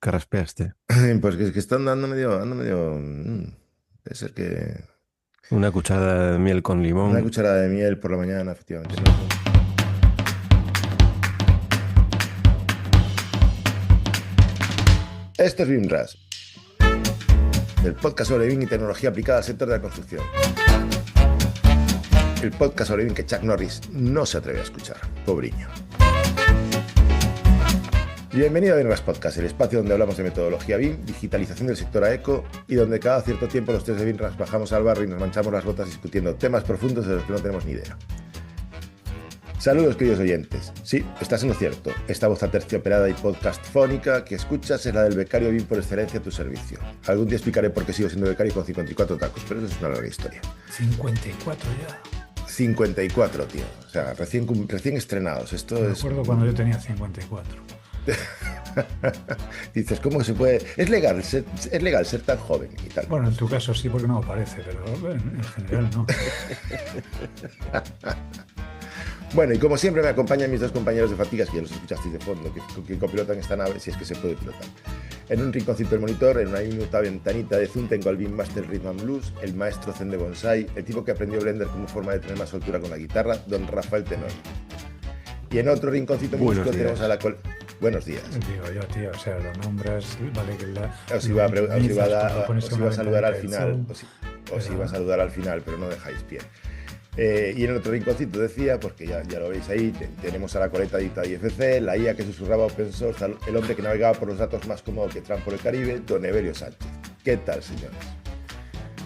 carraspeaste? Pues que están ando medio. Debe ser que Una cucharada de miel con una limón. cucharada de miel por la mañana, efectivamente. No, no. Esto es BIMRAS, el podcast sobre BIM y tecnología aplicada al sector de la construcción. El podcast sobre BIM que Chuck Norris no se atreve a escuchar. Pobriño. Bienvenido a BIMRAS Podcast, el espacio donde hablamos de metodología BIM, digitalización del sector AECO y donde cada cierto tiempo los tres de BIMRAS bajamos al barrio y nos manchamos las botas discutiendo temas profundos de los que no tenemos ni idea. Saludos, queridos oyentes. Sí, estás en lo cierto. Esta voz aterciopelada y podcast fónica que escuchas es la del becario BIM por excelencia a tu servicio. Algún día explicaré por qué sigo siendo becario con 54 tacos, pero eso es una larga historia. 54 ya. 54, tío. O sea, recién estrenados. Esto Me es... acuerdo cuando yo tenía 54. Dices, ¿cómo se puede...? Es legal ser tan joven y tal. Bueno, en tu caso sí, porque no aparece, pero en general no. Bueno, y como siempre me acompañan mis dos compañeros de fatigas, que ya los escuchasteis de fondo, que copilotan esta nave, si es que se puede pilotar. En un rinconcito del monitor, en una diminuta ventanita de Zoom, tengo al Beam Master Rhythm and Blues, el maestro Zen de Bonsai, el tipo que aprendió Blender como forma de tener más soltura con la guitarra, don Rafael Tenor. Y en otro rinconcito Buenos minúsculo tenemos a días. la Buenos días. Digo yo, tío, o sea, lo nombras, vale que Os lo iba a, minimizas cuando pones os una iba a saludar ventanita al del final, Zoom, os iba a pero saludar al final, pero no dejáis pie. Y en el otro rinconcito decía, porque ya lo veis ahí, tenemos a la coletadita IFC, la IA que susurraba open source, el hombre que navegaba por los datos más cómodo que Trump por el Caribe, don Evelio Sánchez. ¿Qué tal, señores?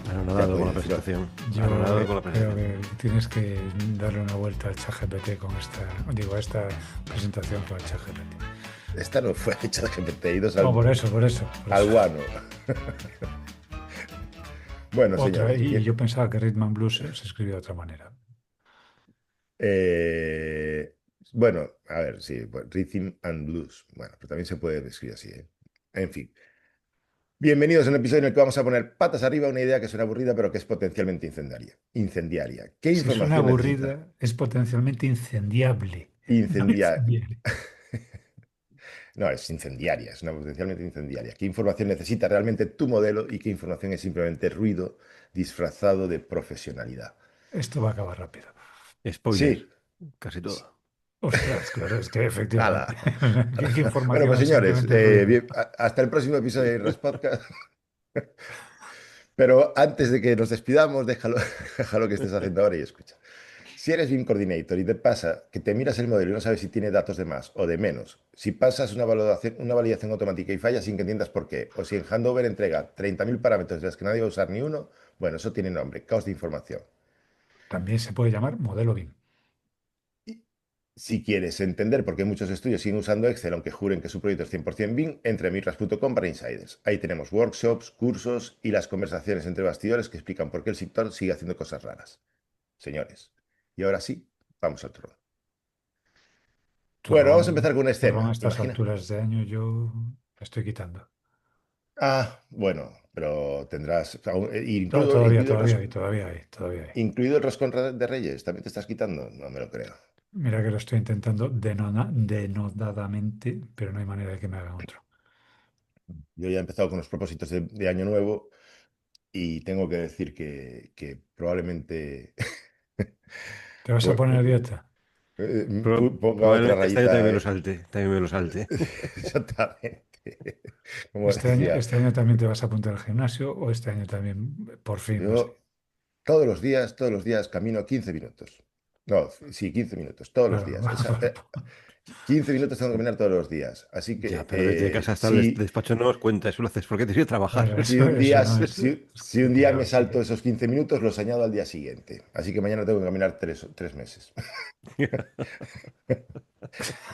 Ya Anonadado con la podéis decirlo. presentación. yo Anonadado con la creo presentación. que tienes que darle una vuelta al ChatGPT con a esta presentación con el ChatGPT. Esta no fue hecha de GPT, idos No, al, por eso. al guano. Bueno, Otra, señores, y yo pensaba que Rhythm and Blues se escribía de otra manera. eh, bueno, a ver, sí, pues, Rhythm and Blues. Bueno, pero también se puede escribir así, ¿eh? En fin. Bienvenidos a un episodio en el que vamos a poner patas arriba una idea que suena aburrida, pero que es potencialmente incendiaria. Incendiaria. ¿Qué Si suena información necesita? aburrida, es potencialmente incendiable. No Incendiaria. incendiable. No, es incendiaria, es una potencialmente incendiaria. ¿Qué información necesita realmente tu modelo y qué información es simplemente ruido disfrazado de profesionalidad? Esto va a acabar rápido. Spoiler. Sí. Casi todo. Ostras, claro, es que hala. efectivamente. ¿Qué Bueno, pues información es señores, simplemente ruido? hasta el próximo episodio de Res Podcast. Pero antes de que nos despidamos, déjalo, déjalo que estés haciendo ahora y escucha. Si eres BIM Coordinator y te pasa que te miras el modelo y no sabes si tiene datos de más o de menos, si pasas una validación automática y falla sin que entiendas por qué, o si en Handover entrega 30.000 parámetros de los que nadie va a usar ni uno, bueno, eso tiene nombre, caos de información. También se puede llamar modelo BIM. Y si quieres entender por qué muchos estudios siguen usando Excel, aunque juren que su proyecto es 100% BIM, entre mirras.com para insiders. Ahí tenemos workshops, cursos y las conversaciones entre bastidores que explican por qué el sector sigue haciendo cosas raras. Señores, y ahora sí, vamos al trono. Bueno, Turrón, vamos a empezar con una turrón a escena. estas Imagina. alturas de año yo me estoy quitando. Bueno, pero tendrás. Todavía, Incluido todavía hay, todavía hay, todavía hay. incluido el roscón de Reyes. ¿También te estás quitando? No me lo creo. Mira que lo estoy intentando denodadamente, pero no hay manera de que me haga otro. Yo ya he empezado con los propósitos de Año Nuevo y tengo que decir que probablemente ¿Te vas a pu- poner a pu- dieta? ponga otra Probablemente este año también rayita. me lo salte. También me lo salte. Exactamente. Como decía, Este año también te vas a apuntar al gimnasio o este año también, por fin, no sé. yo todos los días camino 15 minutos. No, sí, 15 minutos, todos los Claro, días. 15 minutos tengo que caminar todos los días. Así Ya, que pero desde casa hasta el si, despacho no os cuenta. Eso lo haces porque tienes que trabajar. claro, si un eso día, no es. si un día me Tío, sí salto que. esos 15 minutos, los añado al día siguiente. Así que mañana tengo que caminar 3 meses. O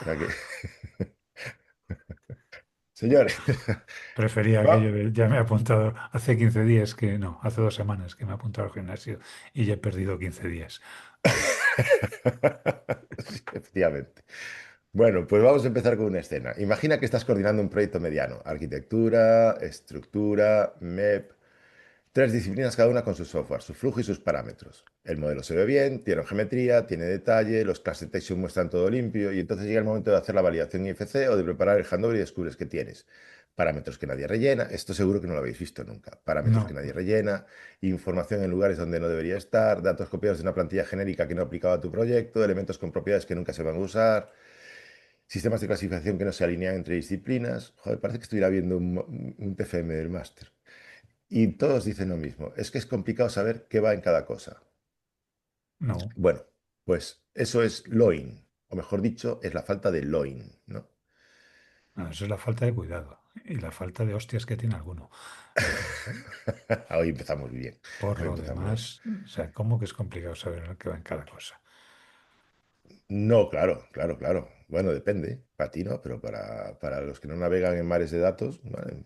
sea que, señores, Prefería va. aquello de ya me he apuntado hace 15 días que no, hace 2 semanas que me he apuntado al gimnasio y ya he perdido 15 días. Sí, efectivamente. Bueno, pues vamos a empezar con una escena. Imagina que estás coordinando un proyecto mediano, arquitectura, estructura, MEP. Tres disciplinas cada una con su software, su flujo y sus parámetros. El modelo se ve bien, tiene geometría, tiene detalle, los class detection muestran todo limpio y entonces llega el momento de hacer la validación IFC o de preparar el handover y descubres que tienes parámetros que nadie rellena. Esto seguro que no lo habéis visto nunca. Parámetros que No, nadie rellena, información en lugares donde no debería estar, datos copiados de una plantilla genérica que no aplicaba a tu proyecto, elementos con propiedades que nunca se van a usar, sistemas de clasificación que no se alinean entre disciplinas. Joder, parece que estuviera viendo un TFM del máster. Y todos dicen lo mismo, es que es complicado saber qué va en cada cosa. no. Bueno, pues eso es loin, o mejor dicho, es la falta de loin, ¿no? No, eso es la falta de cuidado y la falta de hostias que tiene alguno. Hoy empezamos bien, Por hoy lo empezamos bien. demás, o sea, ¿cómo que es complicado saber lo que va en cada cosa? No, claro, claro, claro. Bueno, depende, para ti no, pero para los que no navegan en mares de datos, vale,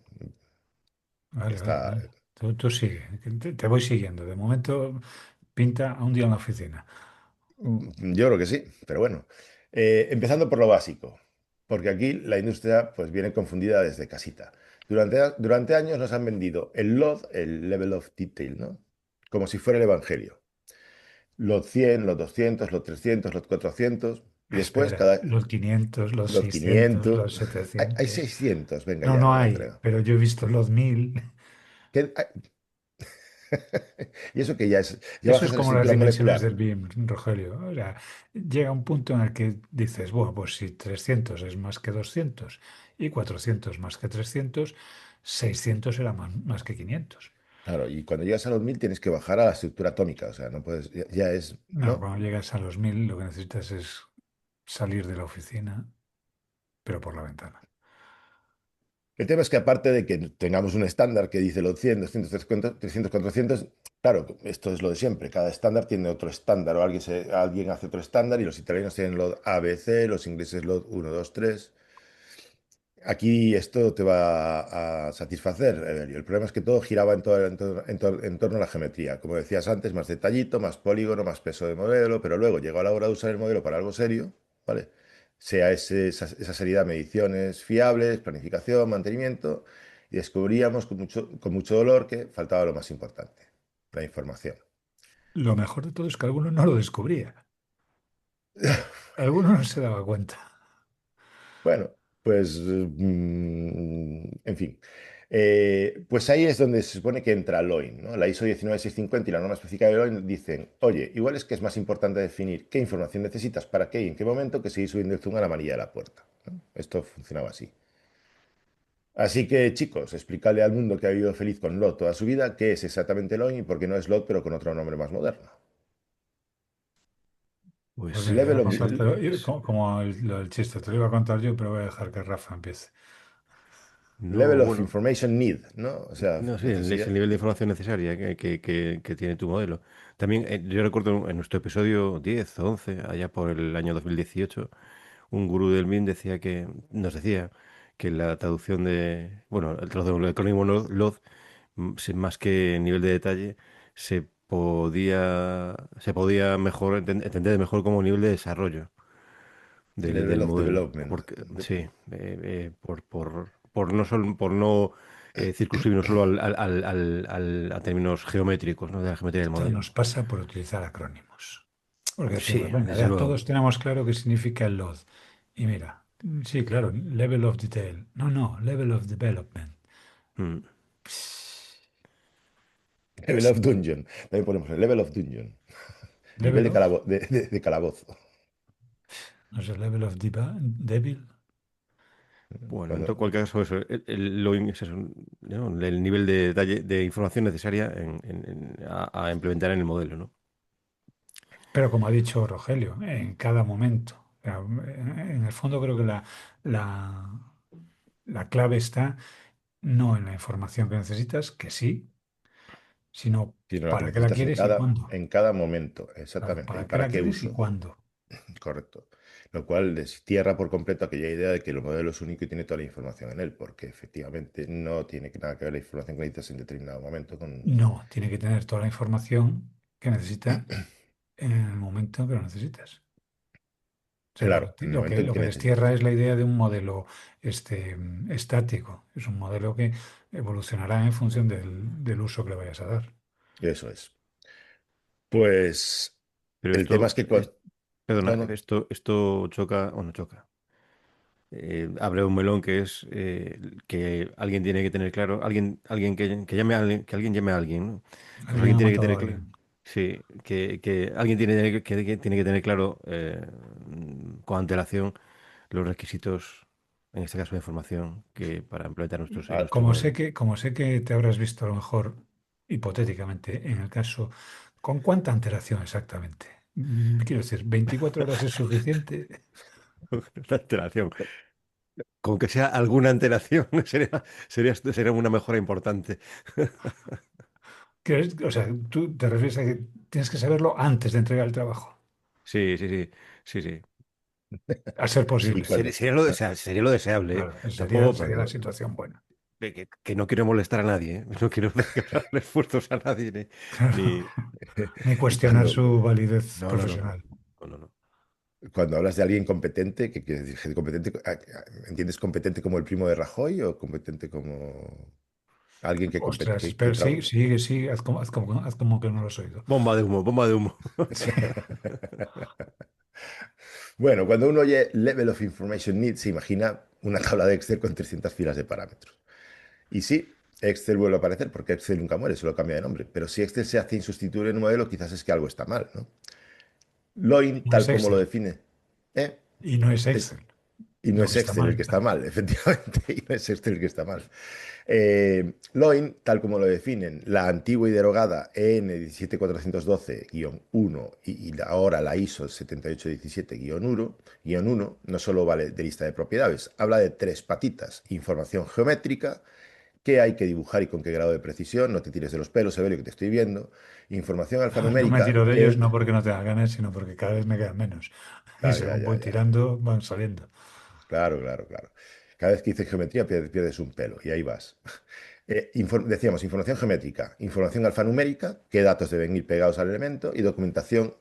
Vale, vale, está, vale. Tú sigue, que te voy siguiendo. De momento, pinta a un día en la oficina. yo creo que sí, pero bueno. Empezando por lo básico, porque aquí la industria pues viene confundida desde casita. Durante años nos han vendido el LOD, el Level of Detail, ¿no? Como si fuera el Evangelio. Los 100, los 200, los 300, los 400 y después Espera, cada los 500, los los 600, 500. los Hay 700. 600, venga No, ya, no no me lo hay, creo. pero yo he visto los 1000. ¿Qué- Y eso que ya Eso bajas es a la como las estructura dimensiones molecular. del BIM, Rogelio. O sea, llega un punto en el que dices, bueno, pues si 300 es más que 200 y 400 más que 300, 600 será más que 500. Claro, y cuando llegas a los 1000 tienes que bajar a la estructura atómica, o sea, no puedes, ya es, No, ¿no? cuando llegas a los 1000 lo que necesitas es salir de la oficina, pero por la ventana. El tema es que aparte de que tengamos un estándar que dice los 100, 200, 300, 300, 400, claro, esto es lo de siempre, cada estándar tiene otro estándar, o alguien hace otro estándar y los italianos tienen los ABC, los ingleses los 1, 2, 3. Aquí esto te va a satisfacer, Evelio. El problema es que todo giraba en torno a la geometría. Como decías antes, más detallito, más polígono, más peso de modelo, pero luego llegó a la hora de usar el modelo para algo serio, ¿vale? Sea esa seriedad, mediciones fiables, planificación, mantenimiento, y descubríamos con mucho dolor que faltaba lo más importante, la información. Lo mejor de todo es que alguno no lo descubría. Alguno no se daba cuenta. Bueno, pues, en fin. Pues ahí es donde se supone que entra LOIN, ¿no? La ISO 19650 y la norma específica de LOIN dicen, oye, igual es que es más importante definir qué información necesitas para qué y en qué momento que seguir subiendo el zoom a la manilla de la puerta, ¿no? Esto funcionaba así. Así que, chicos, explicarle al mundo que ha vivido feliz con LOT toda su vida qué es exactamente LOIN y por qué no es LOT, pero con otro nombre más moderno. Pues Pues, mira, iba Level a of... contarte como lo del chiste, te lo iba a contar yo, pero voy a dejar que Rafa empiece. Level no, of bueno, Information Need, ¿no? O sea, no, sí, es necesidad. el nivel de información necesaria que tiene tu modelo. También yo recuerdo en nuestro episodio 10 o 11, allá por el año 2018, un gurú del MIN nos decía que la traducción bueno, el traducción del acrónimo LOD, más que nivel de detalle, se podía mejor entender mejor como nivel de desarrollo del Level of modelo. Development. Porque, sí, por no circunscribirnos solo a términos geométricos, ¿no? De la geometría del Esto modelo. nos pasa por utilizar acrónimos. Porque decimos, Sí, venga, desde ya luego. todos tenemos claro qué significa el LOD. Y mira, sí, claro, level of detail. No, no, level of development. Mm. Level Sí, of Dungeon. También ponemos el Level of Dungeon. Nivel level of, de calabozo. no sé, level of devil. Bueno, en Cuando, cualquier caso, eso, lo es eso, ¿no? El nivel de detalle de información necesaria a implementar en el modelo, ¿no? Pero como ha dicho Rogelio, en cada momento. O sea, en el fondo creo que la, la clave está no en la información que necesitas, que sí, sino sino la que para qué la necesitas en quieres y cada, cuándo. en cada momento, Claro, exactamente. ¿Y para qué para la qué quieres y uso? cuándo. Correcto. Lo cual destierra por completo aquella idea de que el modelo es único y tiene toda la información en él, porque efectivamente no tiene nada que ver la información que necesitas en determinado momento con... No, tiene que tener toda la información que necesita en el momento que lo necesitas. sea, Claro, en el momento en lo que que destierra necesites. es la idea de un modelo estático. Es un modelo que evolucionará en función del uso que le vayas a dar. Eso es. Pues Pero el tema es que perdona, no, no. esto choca o no choca. Abre un melón que es que alguien tiene que tener claro, alguien que llame a alguien, que alguien llame a alguien, ¿no? Pues Alguien alguien ha tiene que matado tener a claro, alguien. sí, que alguien que tiene que tener claro con antelación los requisitos, en este caso de información, que para implementar en Ah, nuestro modelo. Como sé que te habrás visto a lo mejor, hipotéticamente, en el caso, ¿con cuánta antelación exactamente? Quiero decir, ¿24 horas es suficiente? La antelación. Con que sea alguna antelación sería una mejora importante. O sea, tú te refieres a que tienes que saberlo antes de entregar el trabajo, Sí, sí, sí, sí, sí. a ser sí, posible, cuando, Sería lo deseable, ¿eh? claro, Tampoco sería la situación buena. que no quiero molestar a nadie, ¿eh? No quiero darle esfuerzos a nadie, Claro, ni... ni cuestionar cuando, su validez No, no, no, profesional. no, no, no. cuando hablas de alguien competente, ¿qué quiere decir? Competente, ¿entiendes competente como el primo de Rajoy o competente como alguien Ostras, que espera, sigue, haz como que no lo has oído. Bomba de humo, bomba de humo. Bueno, cuando uno oye Level of Information Need, se imagina una tabla de Excel con 300 filas de parámetros. Y sí, Excel vuelve a aparecer porque Excel nunca muere, solo cambia de nombre. Pero si Excel se hace insustituible en un modelo, quizás es que algo está mal, ¿no? Loin, No tal es como lo Excel define, ¿eh? y no es Es, Excel y no lo es que está Excel el mal. que está mal, efectivamente, y no es Excel el que está mal. Loin, tal como lo definen la antigua y derogada EN 17412-1 y ahora la ISO 7817-1, no solo vale de lista de propiedades, habla de tres patitas: información geométrica, qué hay que dibujar y con qué grado de precisión, no te tires de los pelos, Evelio, que te estoy viendo; información No me alfanumérica, tiro de qué ellos es... no porque no tenga ganas, sino porque cada vez me quedan menos. Y Ah, ya, según ya, voy ya. tirando, van saliendo. Claro, claro, claro. Cada vez que dices geometría pierdes un pelo y ahí vas. Decíamos información geométrica, información alfanumérica, qué datos deben ir pegados al elemento, y documentación,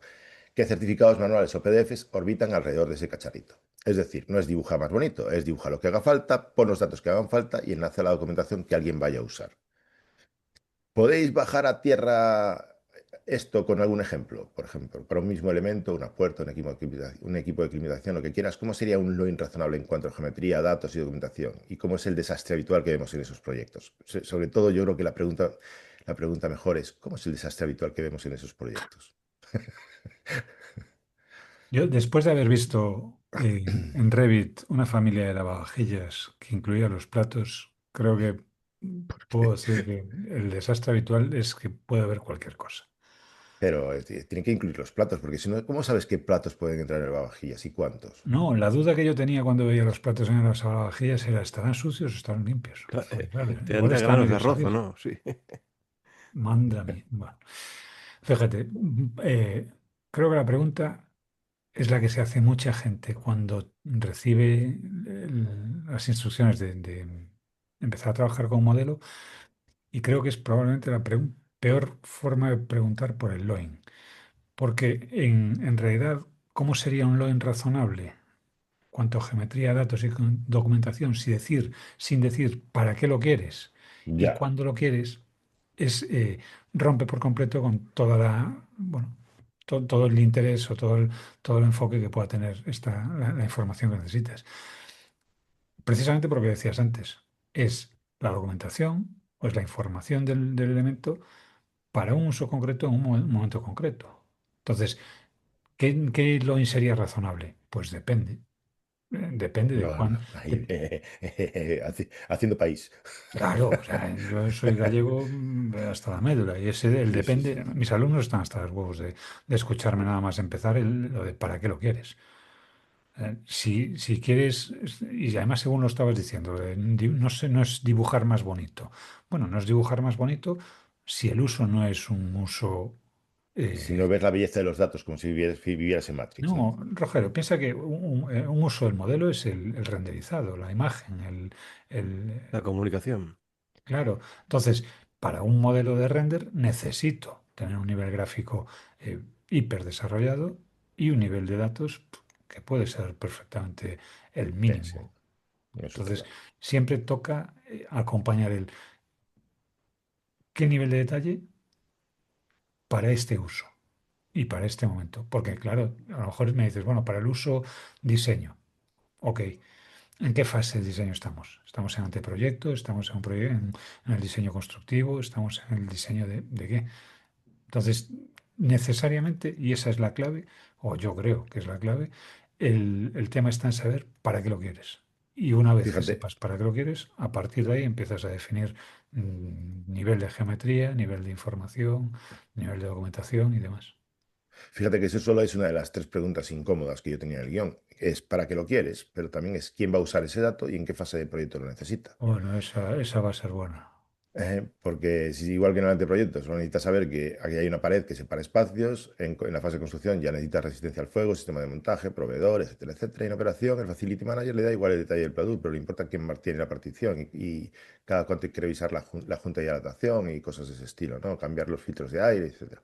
qué certificados manuales o PDFs orbitan alrededor de ese cacharrito. Es decir, no es dibujar más bonito, es dibujar lo que haga falta, pon los datos que hagan falta y enlace a la documentación que alguien vaya a usar. ¿Podéis bajar a tierra esto con algún ejemplo? Por ejemplo, para un mismo elemento, una puerta, un equipo de climatización, lo que quieras. ¿Cómo sería un Loin razonable en cuanto a geometría, datos y documentación? ¿Y cómo es el desastre habitual que vemos en esos proyectos? Sobre todo, yo creo que la pregunta mejor es: ¿cómo es el desastre habitual que vemos en esos proyectos? Yo, después de haber visto en Revit una familia de lavavajillas que incluía los platos, creo que puedo decir que el desastre habitual es que puede haber cualquier cosa. Pero tienen que incluir los platos, porque si no, ¿cómo sabes qué platos pueden entrar en el lavavajillas y cuántos? No, la duda que yo tenía cuando veía los platos en las lavavajillas era, ¿estarán sucios o estarán limpios? Porque claro, Te dan igual está a granos de medio arroz, ¿o salir. no? Sí. Manda mí. Bueno, fíjate, creo que la pregunta es la que se hace mucha gente cuando recibe las instrucciones de empezar a trabajar con un modelo, y creo que es probablemente la peor forma de preguntar por el LOIN. Porque en realidad, ¿cómo sería un LOIN razonable? Cuanto a geometría, datos y documentación, sin decir para qué lo quieres y Ya, cuándo lo quieres, es, rompe por completo con bueno, todo el interés o todo el enfoque que pueda tener la información que necesitas. Precisamente porque decías antes, es la documentación o es la información del elemento para un uso concreto en un momento concreto. Entonces, ¿qué lo sería razonable? Pues depende. Depende de no, no, cuán. ahí, haciendo país. Claro, o sea, yo soy gallego hasta la médula y ese, el Sí, sí, depende, sí. mis alumnos están hasta los huevos de escucharme nada más empezar lo de para qué lo quieres. Si quieres, y además según lo estabas diciendo, no sé, no es dibujar más bonito. Bueno, no es dibujar más bonito si el uso no es un uso. Si no eh, ves la belleza de los datos como si vivieras en Matrix, ¿no? no, Rogelio, piensa que un uso del modelo es el renderizado, la imagen, La comunicación. claro. Entonces, para un modelo de render necesito tener un nivel gráfico hiper desarrollado y un nivel de datos. que puede ser perfectamente el Sí, sí, mínimo. eso está Entonces, claro. siempre toca acompañar el qué nivel de detalle para este uso y para este momento. Porque, claro, a lo mejor me dices, bueno, para el uso, diseño. Ok, ¿en qué fase del diseño estamos? ¿Estamos en anteproyecto? ¿Estamos en, en el diseño constructivo? ¿Estamos en el diseño de qué? Entonces, necesariamente, y esa es la clave, o yo creo que es la clave, el tema está en saber para qué lo quieres. Y una vez que Fíjate, sepas para qué lo quieres, a partir de ahí empiezas a definir nivel de geometría, nivel de información, nivel de documentación y demás. fíjate que eso solo es una de las tres preguntas incómodas que yo tenía en el guión. Es para qué lo quieres, pero también es quién va a usar ese dato y en qué fase de proyecto lo necesita. Bueno, esa va a ser buena. Porque si igual que en el anteproyecto, solo necesitas saber que aquí hay una pared que separa espacios, en la fase de construcción ya necesitas resistencia al fuego, sistema de montaje, proveedor, etcétera, etcétera. Y en operación, el Facility Manager le da igual el detalle del producto, pero le importa quién tiene la partición y cada cuánto hay que revisar la junta y adaptación y cosas de ese estilo, ¿no? Cambiar los filtros de aire, etcétera.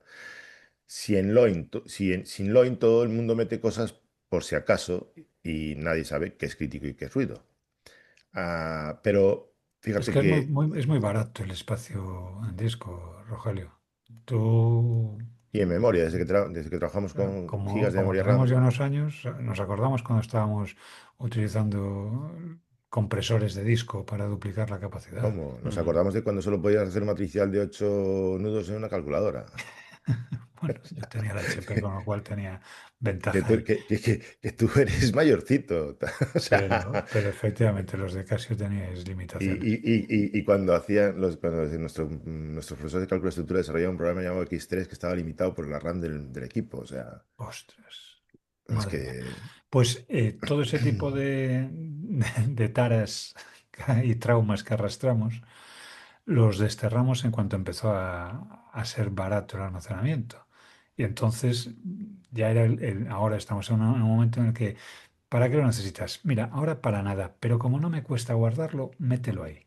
Si en Loin, sin Loin todo el mundo mete cosas por si acaso y nadie sabe qué es crítico y qué es ruido. Pero Es fíjate que que, es muy barato el espacio en disco, Rogelio. Tú, y en memoria, desde que trabajamos con gigas de como memoria tenemos RAM, ya unos años, nos acordamos cuando estábamos utilizando compresores de disco para duplicar la capacidad. ¿cómo? Nos acordamos de cuando solo podías hacer matricial de 8 nudos en una calculadora. Bueno, yo tenía el HP, con lo cual tenía Que ventaja tú, ahí. que tú eres mayorcito. O sea, Pero efectivamente los de Casio teníais limitaciones. y cuando cuando nuestro profesor de cálculo de estructura desarrollaba un programa llamado X3 que estaba limitado por la RAM del equipo. O sea, Ostras, es madre mía. que. Pues todo ese tipo de taras y traumas que arrastramos los desterramos en cuanto empezó a ser barato el almacenamiento. Y entonces ya era ahora estamos en un momento en el que, ¿para qué lo necesitas? Mira, ahora para nada, pero como no me cuesta guardarlo, mételo ahí.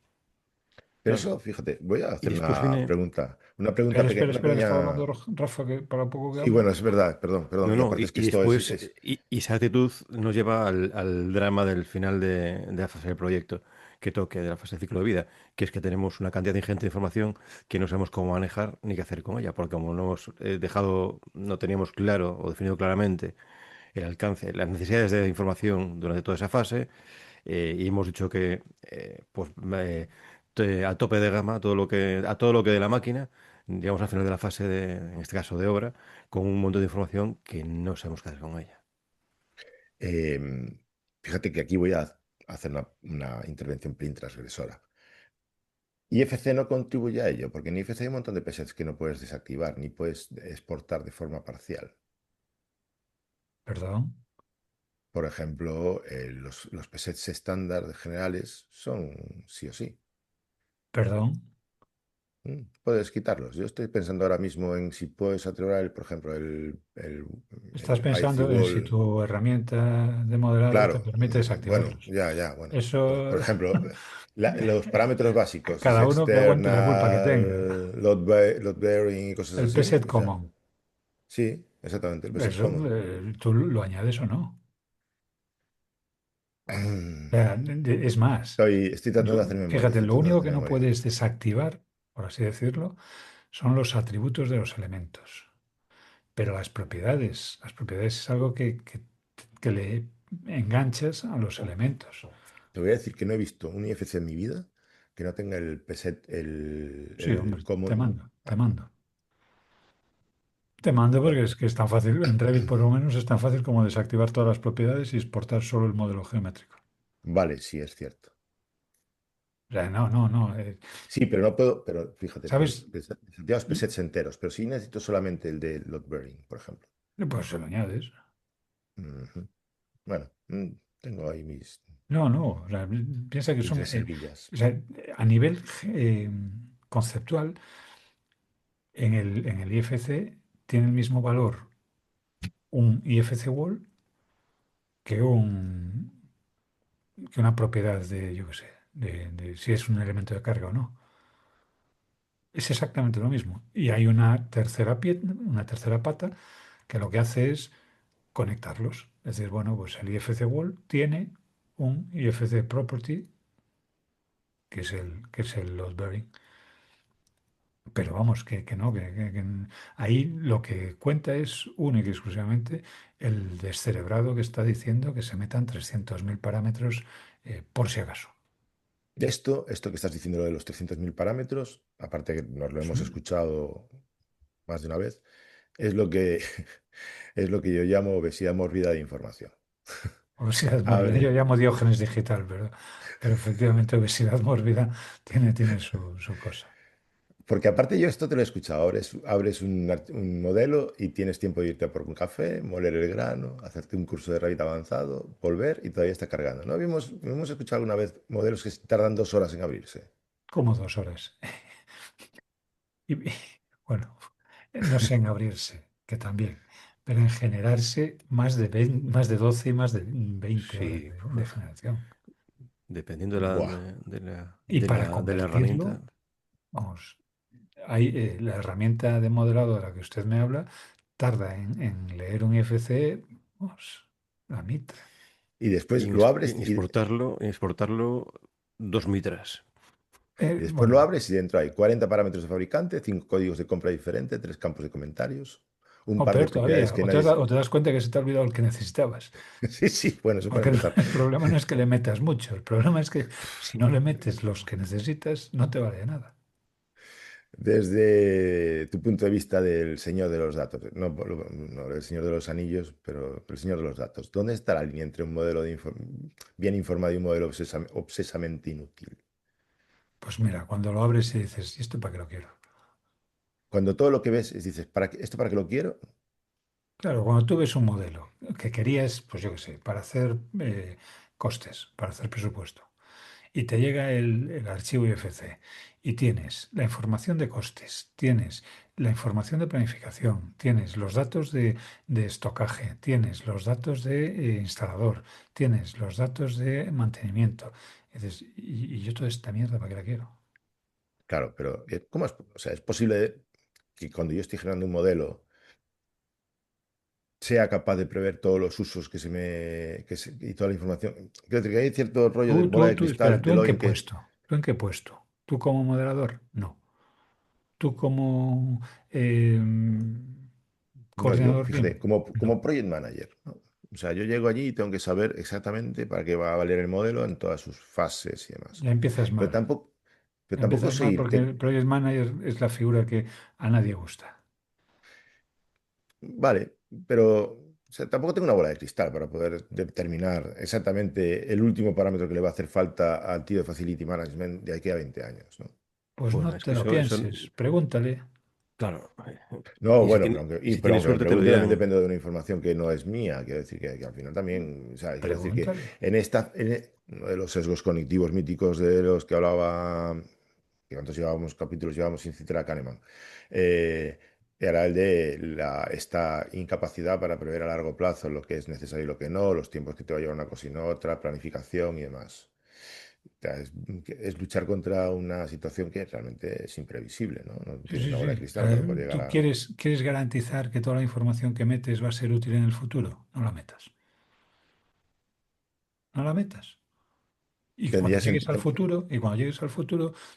Pero Claro. eso, fíjate, voy a Y hacer después viene, una pregunta pequeña, una Espera, que estaba hablando pequeña. Rafa, que para poco que Sí, hablo. bueno, es verdad, perdón, perdón. no, Y no, aparte es que y esto después, es. y esa actitud nos lleva al drama del final de la fase del proyecto, que toque de la fase de ciclo de vida, que es que tenemos una cantidad ingente de información que no sabemos cómo manejar ni qué hacer con ella, porque como no hemos dejado, no teníamos claro o definido claramente el alcance, las necesidades de información durante toda esa fase, y hemos dicho que pues a tope de gama a todo lo que de la máquina, llegamos al final de la fase en este caso de obra, con un montón de información que no sabemos qué hacer con ella. Em, Fíjate que aquí voy a hacer una intervención plin transgresora. IFC no contribuye a ello, porque en IFC hay un montón de presets que no puedes desactivar ni puedes exportar de forma parcial. Perdón, Por ejemplo, los presets estándar generales son sí o sí. perdón. Puedes quitarlos. Yo estoy pensando ahora mismo en si puedes saturar, por ejemplo, Estás el IC pensando en si wall. tu herramienta de modelado te Claro, permite bueno, desactivarlos. ya, bueno. Pues, Eso, por ejemplo, los parámetros básicos, es cada uno que aguante la culpa que tenga. external, load bearing y cosas El así. preset O sea, common, sí, exactamente, el preset eso common. tú lo añades o no. O sea, es más, Estoy tratando de hacer memoria, fíjate, estoy lo tratando de único hacer que no memoria. puedes desactivar, por así decirlo, son los atributos de los elementos. Pero las propiedades es algo que le enganchas a los elementos. Te voy a decir que no he visto un IFC en mi vida que no tenga el preset, Sí, el hombre, te common. mando, te mando. Te mando porque es que es tan fácil, en Revit por lo menos es tan fácil como desactivar todas las propiedades y exportar solo el modelo geométrico. Vale, sí, es cierto. O sea, no. Sí, pero no puedo, pero fíjate, ¿Sabes? desactivar los presets enteros, pero sí necesito solamente el de load bearing, por ejemplo. Pues se lo añades. Ujú. Bueno, tengo ahí No. O sea, piensa que mis son, reservillas. o sea, a nivel conceptual, en el IFC tiene el mismo valor un IFC wall que que una propiedad de, yo qué sé, de si es un elemento de carga o no. Es exactamente lo mismo. Y hay una tercera pata que lo que hace es conectarlos. Es decir, bueno, pues el IFC Wall tiene un IFC Property, que es el load bearing. Pero vamos, que no, ahí lo que cuenta es única y exclusivamente el descerebrado que está diciendo que se metan 300.000 parámetros por si acaso. De esto que estás diciendo, lo de los 300.000 parámetros, aparte que nos lo hemos Sí. escuchado más de una vez, es lo que, es lo que yo llamo obesidad mórbida de información. Obesidad A mórbida, yo ver, llamo Diógenes digital, ¿verdad? Pero efectivamente obesidad mórbida tiene su cosa. porque aparte yo esto te lo he escuchado, abres un modelo y tienes tiempo de irte a por un café, moler el grano, hacerte un curso de Revit avanzado, volver y todavía está cargando. ¿No? Hemos escuchado alguna vez modelos que tardan 2 horas en abrirse. Como 2 horas. Y, bueno, no sé en abrirse, que también, pero en generarse más de 20, más de 12 y más de 20 horas Sí, de generación. dependiendo Buah. Y para de la herramienta. convertirlo, vamos, la herramienta de modelado de la que usted me habla tarda en leer un IFC, vamos, la mitad. Y Y después en, lo y abres en exportarlo, 2 mitras. y después lo Bueno, abres y dentro hay 40 parámetros de fabricante, 5 códigos de compra diferentes, 3 campos de comentarios, un o par de peor todavía, propiedades que o nadie... o te das cuenta que se te ha olvidado el que necesitabas. Sí, sí, bueno, eso para Porque el, empezar. el problema no es que le metas mucho, el problema es que si no le metes los que necesitas, no te vale de nada. Desde tu punto de vista del señor de los datos, no, no el señor de los anillos, pero el señor de los datos, ¿dónde está la línea entre un modelo bien informado y un modelo obsesamente inútil? Pues mira, cuando lo abres y dices, ¿y esto para qué lo quiero? Cuando todo lo que ves es, dices, ¿esto para qué lo quiero? Claro, cuando tú ves un modelo que querías, pues yo qué sé, para hacer costes, para hacer presupuesto, y te llega el archivo IFC y tienes la información de costes, tienes la información de planificación, tienes los datos de estocaje, tienes los datos de instalador, tienes los datos de mantenimiento. Y dices, ¿y yo toda esta mierda para qué la quiero? Claro, pero ¿cómo es? O sea, es posible que cuando yo estoy generando un modelo sea capaz de prever todos los usos y toda la información. Quiero decir que hay cierto rollo del bola de Espera, cristal ¿tú de en qué Loin que puesto? ¿Tú en qué puesto? ¿Tú como moderador? No. ¿Tú como no, yo, coordinador fíjate, BIM? como No. project manager, ¿no? O sea, yo llego allí y tengo que saber exactamente para qué va a valer el modelo en todas sus fases y demás. Ya empiezas Pero mal. tampoco, pero tampoco Empiezas sé mal ir. porque el project manager es la figura que a nadie gusta. Vale, pero o sea, tampoco tengo una bola de cristal para poder determinar exactamente el último parámetro que le va a hacer falta al tío de Facility Management de aquí a 20 años, ¿no? Pues Bueno, no es te que lo pienses, pregúntale. claro. No, Y si bueno, tiene, pero y si pero tienes aunque me suerte te lo pregunte también dirán. depende de una información que no es mía. Quiero decir que al final también, o sea, quiero decir que Pregúntale. uno de los sesgos cognitivos míticos de los que hablaba, que cuántos capítulos llevamos sin citar a Kahneman, eh, era el de esta incapacidad para prever a largo plazo lo que es necesario y lo que no, los tiempos que te va a llevar una cosa y no otra, planificación y demás. O sea, es luchar contra una situación que realmente es imprevisible, ¿no? No Sí, tienes sí, una bola de sí. cristal para poder llegar ¿Tú a... quieres garantizar que toda la información que metes va a ser útil en el futuro? No la metas. No la metas. Y cuando Tendrías llegues al futuro,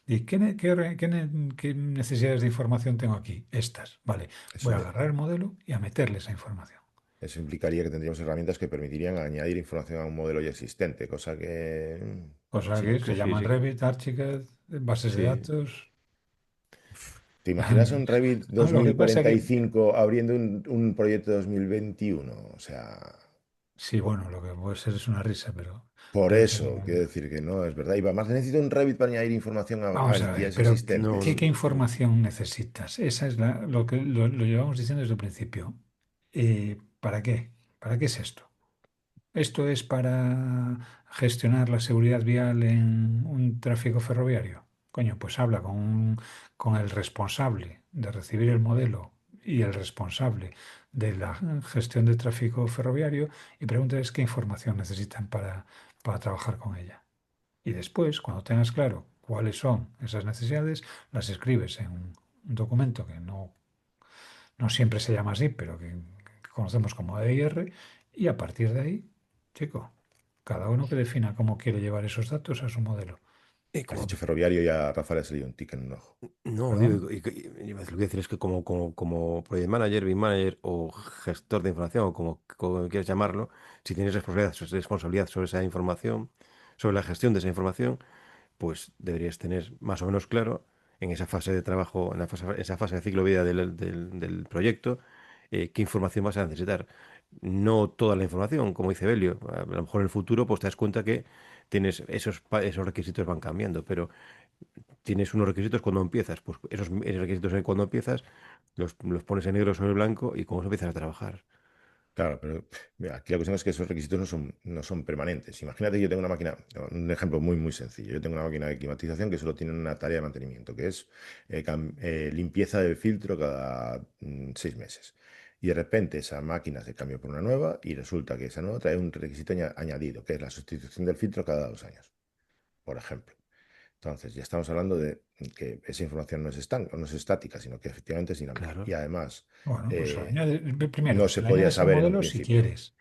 di, ¿qué necesidades de información tengo aquí? Estas. Vale. eso, Voy a agarrar el modelo y a meterle esa información. eso implicaría que tendríamos herramientas que permitirían añadir información a un modelo ya existente, cosa que... Cosa Sí, que se pues sí, llaman sí, Revit, Archicad, bases de sí. datos. ¿Te imaginas un Revit Ah, lo que pasa que, 2045 abriendo un proyecto 2021? O sea, sí, bueno, lo que puede ser es una risa, por pero eso, quiero decir que no, es verdad. Y además necesito un Revit para añadir información vamos a a ver, días pero No, ¿qué existentes. información necesitas? Esa es lo que lo llevamos diciendo desde el principio. ¿Para qué? ¿Para qué es esto? ¿Esto es para gestionar la seguridad vial en un tráfico ferroviario? Coño, pues habla con el responsable de recibir el modelo y el responsable de la gestión del tráfico ferroviario y pregúntales qué información necesitan para trabajar con ella. Y después, cuando tengas claro cuáles son esas necesidades, las escribes en un documento que no siempre se llama así, pero que conocemos como EIR, y a partir de ahí, chico, cada uno que defina cómo quiere llevar esos datos a su modelo. Y Has como, dicho ferroviario y a Rafael le ha salido un tic en un ojo. no, ¿Perdón? digo, lo que quiero decir es que como project manager, BIM manager o gestor de información, o como quieras llamarlo, si tienes responsabilidad sobre esa información, sobre la gestión de esa información, pues deberías tener más o menos claro en esa fase de trabajo, en esa fase de ciclo de vida del proyecto, qué información vas a necesitar. No toda la información, como dice Belio. A lo mejor en el futuro pues te das cuenta que tienes esos requisitos van cambiando, pero tienes unos requisitos cuando empiezas, pues esos requisitos cuando empiezas los pones en negro sobre blanco y cómo empiezas a trabajar. Claro, pero mira, aquí la cuestión es que esos requisitos no son permanentes. Imagínate que yo tengo una máquina, un ejemplo muy, muy sencillo. Yo tengo una máquina de climatización que solo tiene una tarea de mantenimiento, que es limpieza del filtro cada 6 meses. Y de repente esa máquina se cambia por una nueva y resulta que esa nueva trae un requisito añadido, que es la sustitución del filtro cada 2 años, por ejemplo. Entonces, ya estamos hablando de que esa información no es estática, sino que efectivamente es dinámica. Claro. Y además, Bueno, pues eh, primero, no se se le podía añades el saber en un modelo si principio. quieres,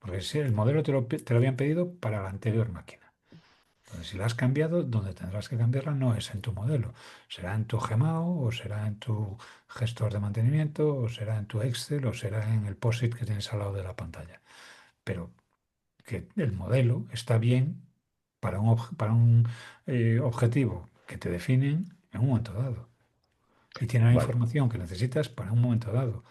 porque si el modelo te lo habían pedido para la anterior máquina. Entonces, si la has cambiado, donde tendrás que cambiarla no es en tu modelo. Será en tu Gmao, o será en tu gestor de mantenimiento, o será en tu Excel, o será en el POSIT que tienes al lado de la pantalla. Pero que el modelo está bien para un objetivo que te definen en un momento dado. Y tiene la Vale. información que necesitas para un momento dado.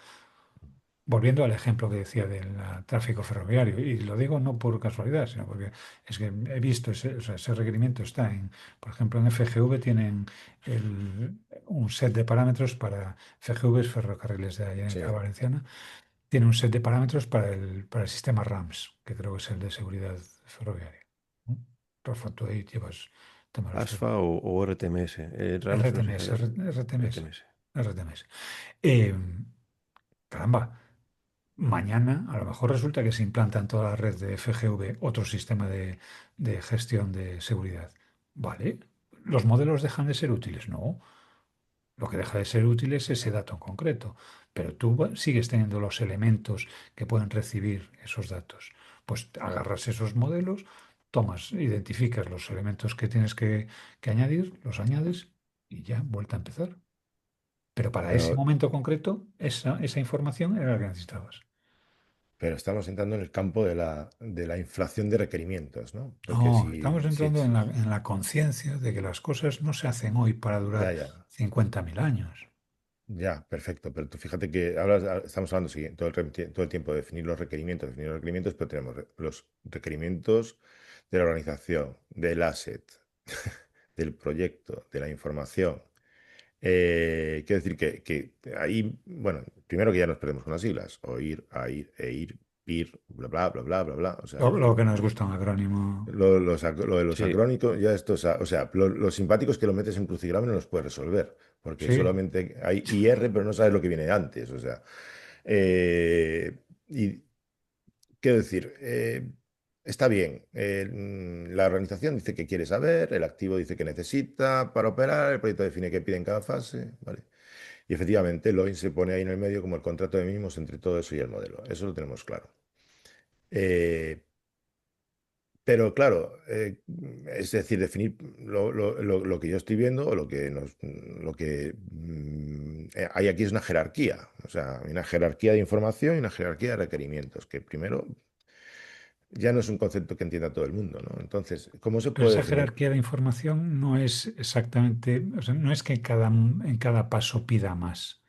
Volviendo al ejemplo que decía del tráfico ferroviario, y lo digo no por casualidad, sino porque es que he visto o sea, ese requerimiento está por ejemplo, en FGV tienen un set de parámetros para FGV, es Ferrocarriles de la Generalitat Sí. Valenciana, tiene un set de parámetros para el sistema RAMS, que creo que es el de seguridad ferroviaria, ¿no? Rafa, tú ahí llevas temas de ASFA o RTMS. RAMS no sé RTMS, qué. RTMS, RTMS. RTMS. Eh, caramba. Mañana a lo mejor resulta que se implanta en toda la red de FGV otro sistema de gestión de seguridad. ¿Vale? ¿Los modelos dejan de ser útiles? No. Lo que deja de ser útil es ese dato en concreto. Pero tú sigues teniendo los elementos que pueden recibir esos datos. Pues agarras esos modelos, identificas los elementos que tienes que añadir, los añades y ya, vuelta a empezar. Pero para ese Pero, momento concreto, esa información era la que necesitabas. pero estamos entrando en el campo de la inflación de requerimientos, ¿no? Porque No, si, estamos si, entrando en la conciencia de que las cosas no se hacen hoy para durar ya, ya, 50.000 años. ya, perfecto. Pero tú fíjate que estamos hablando sí, todo el tiempo de definir los requerimientos, pero tenemos los requerimientos de la organización, del asset, del proyecto, de la información. Quiero decir que ahí, bueno, primero que ya nos perdemos con las siglas, oír, a ir, e ir, ir, bla, bla, bla, bla, bla, bla. O sea, Lo que nos gusta un acrónimo. lo de los Sí, acrónicos, ya esto, o sea, lo simpático es que lo metes en crucigrama y no los puedes resolver, porque Sí, solamente hay IR, pero no sabes lo que viene antes, o sea. Y quiero decir, está bien, la organización dice que quiere saber, el activo dice que necesita para operar, el proyecto define qué pide en cada fase, ¿vale? Y efectivamente, Loin se pone ahí en el medio como el contrato de mínimos entre todo eso y el modelo. Eso lo tenemos claro. Eh, pero claro, es decir, definir lo que yo estoy viendo o lo que hay aquí es una jerarquía. O sea, hay una jerarquía de información y una jerarquía de requerimientos, que primero ya no es un concepto que entienda todo el mundo, ¿no? Entonces, ¿cómo se pero puede esa definir? jerarquía de información no es exactamente, o sea, no es que en cada paso pida más,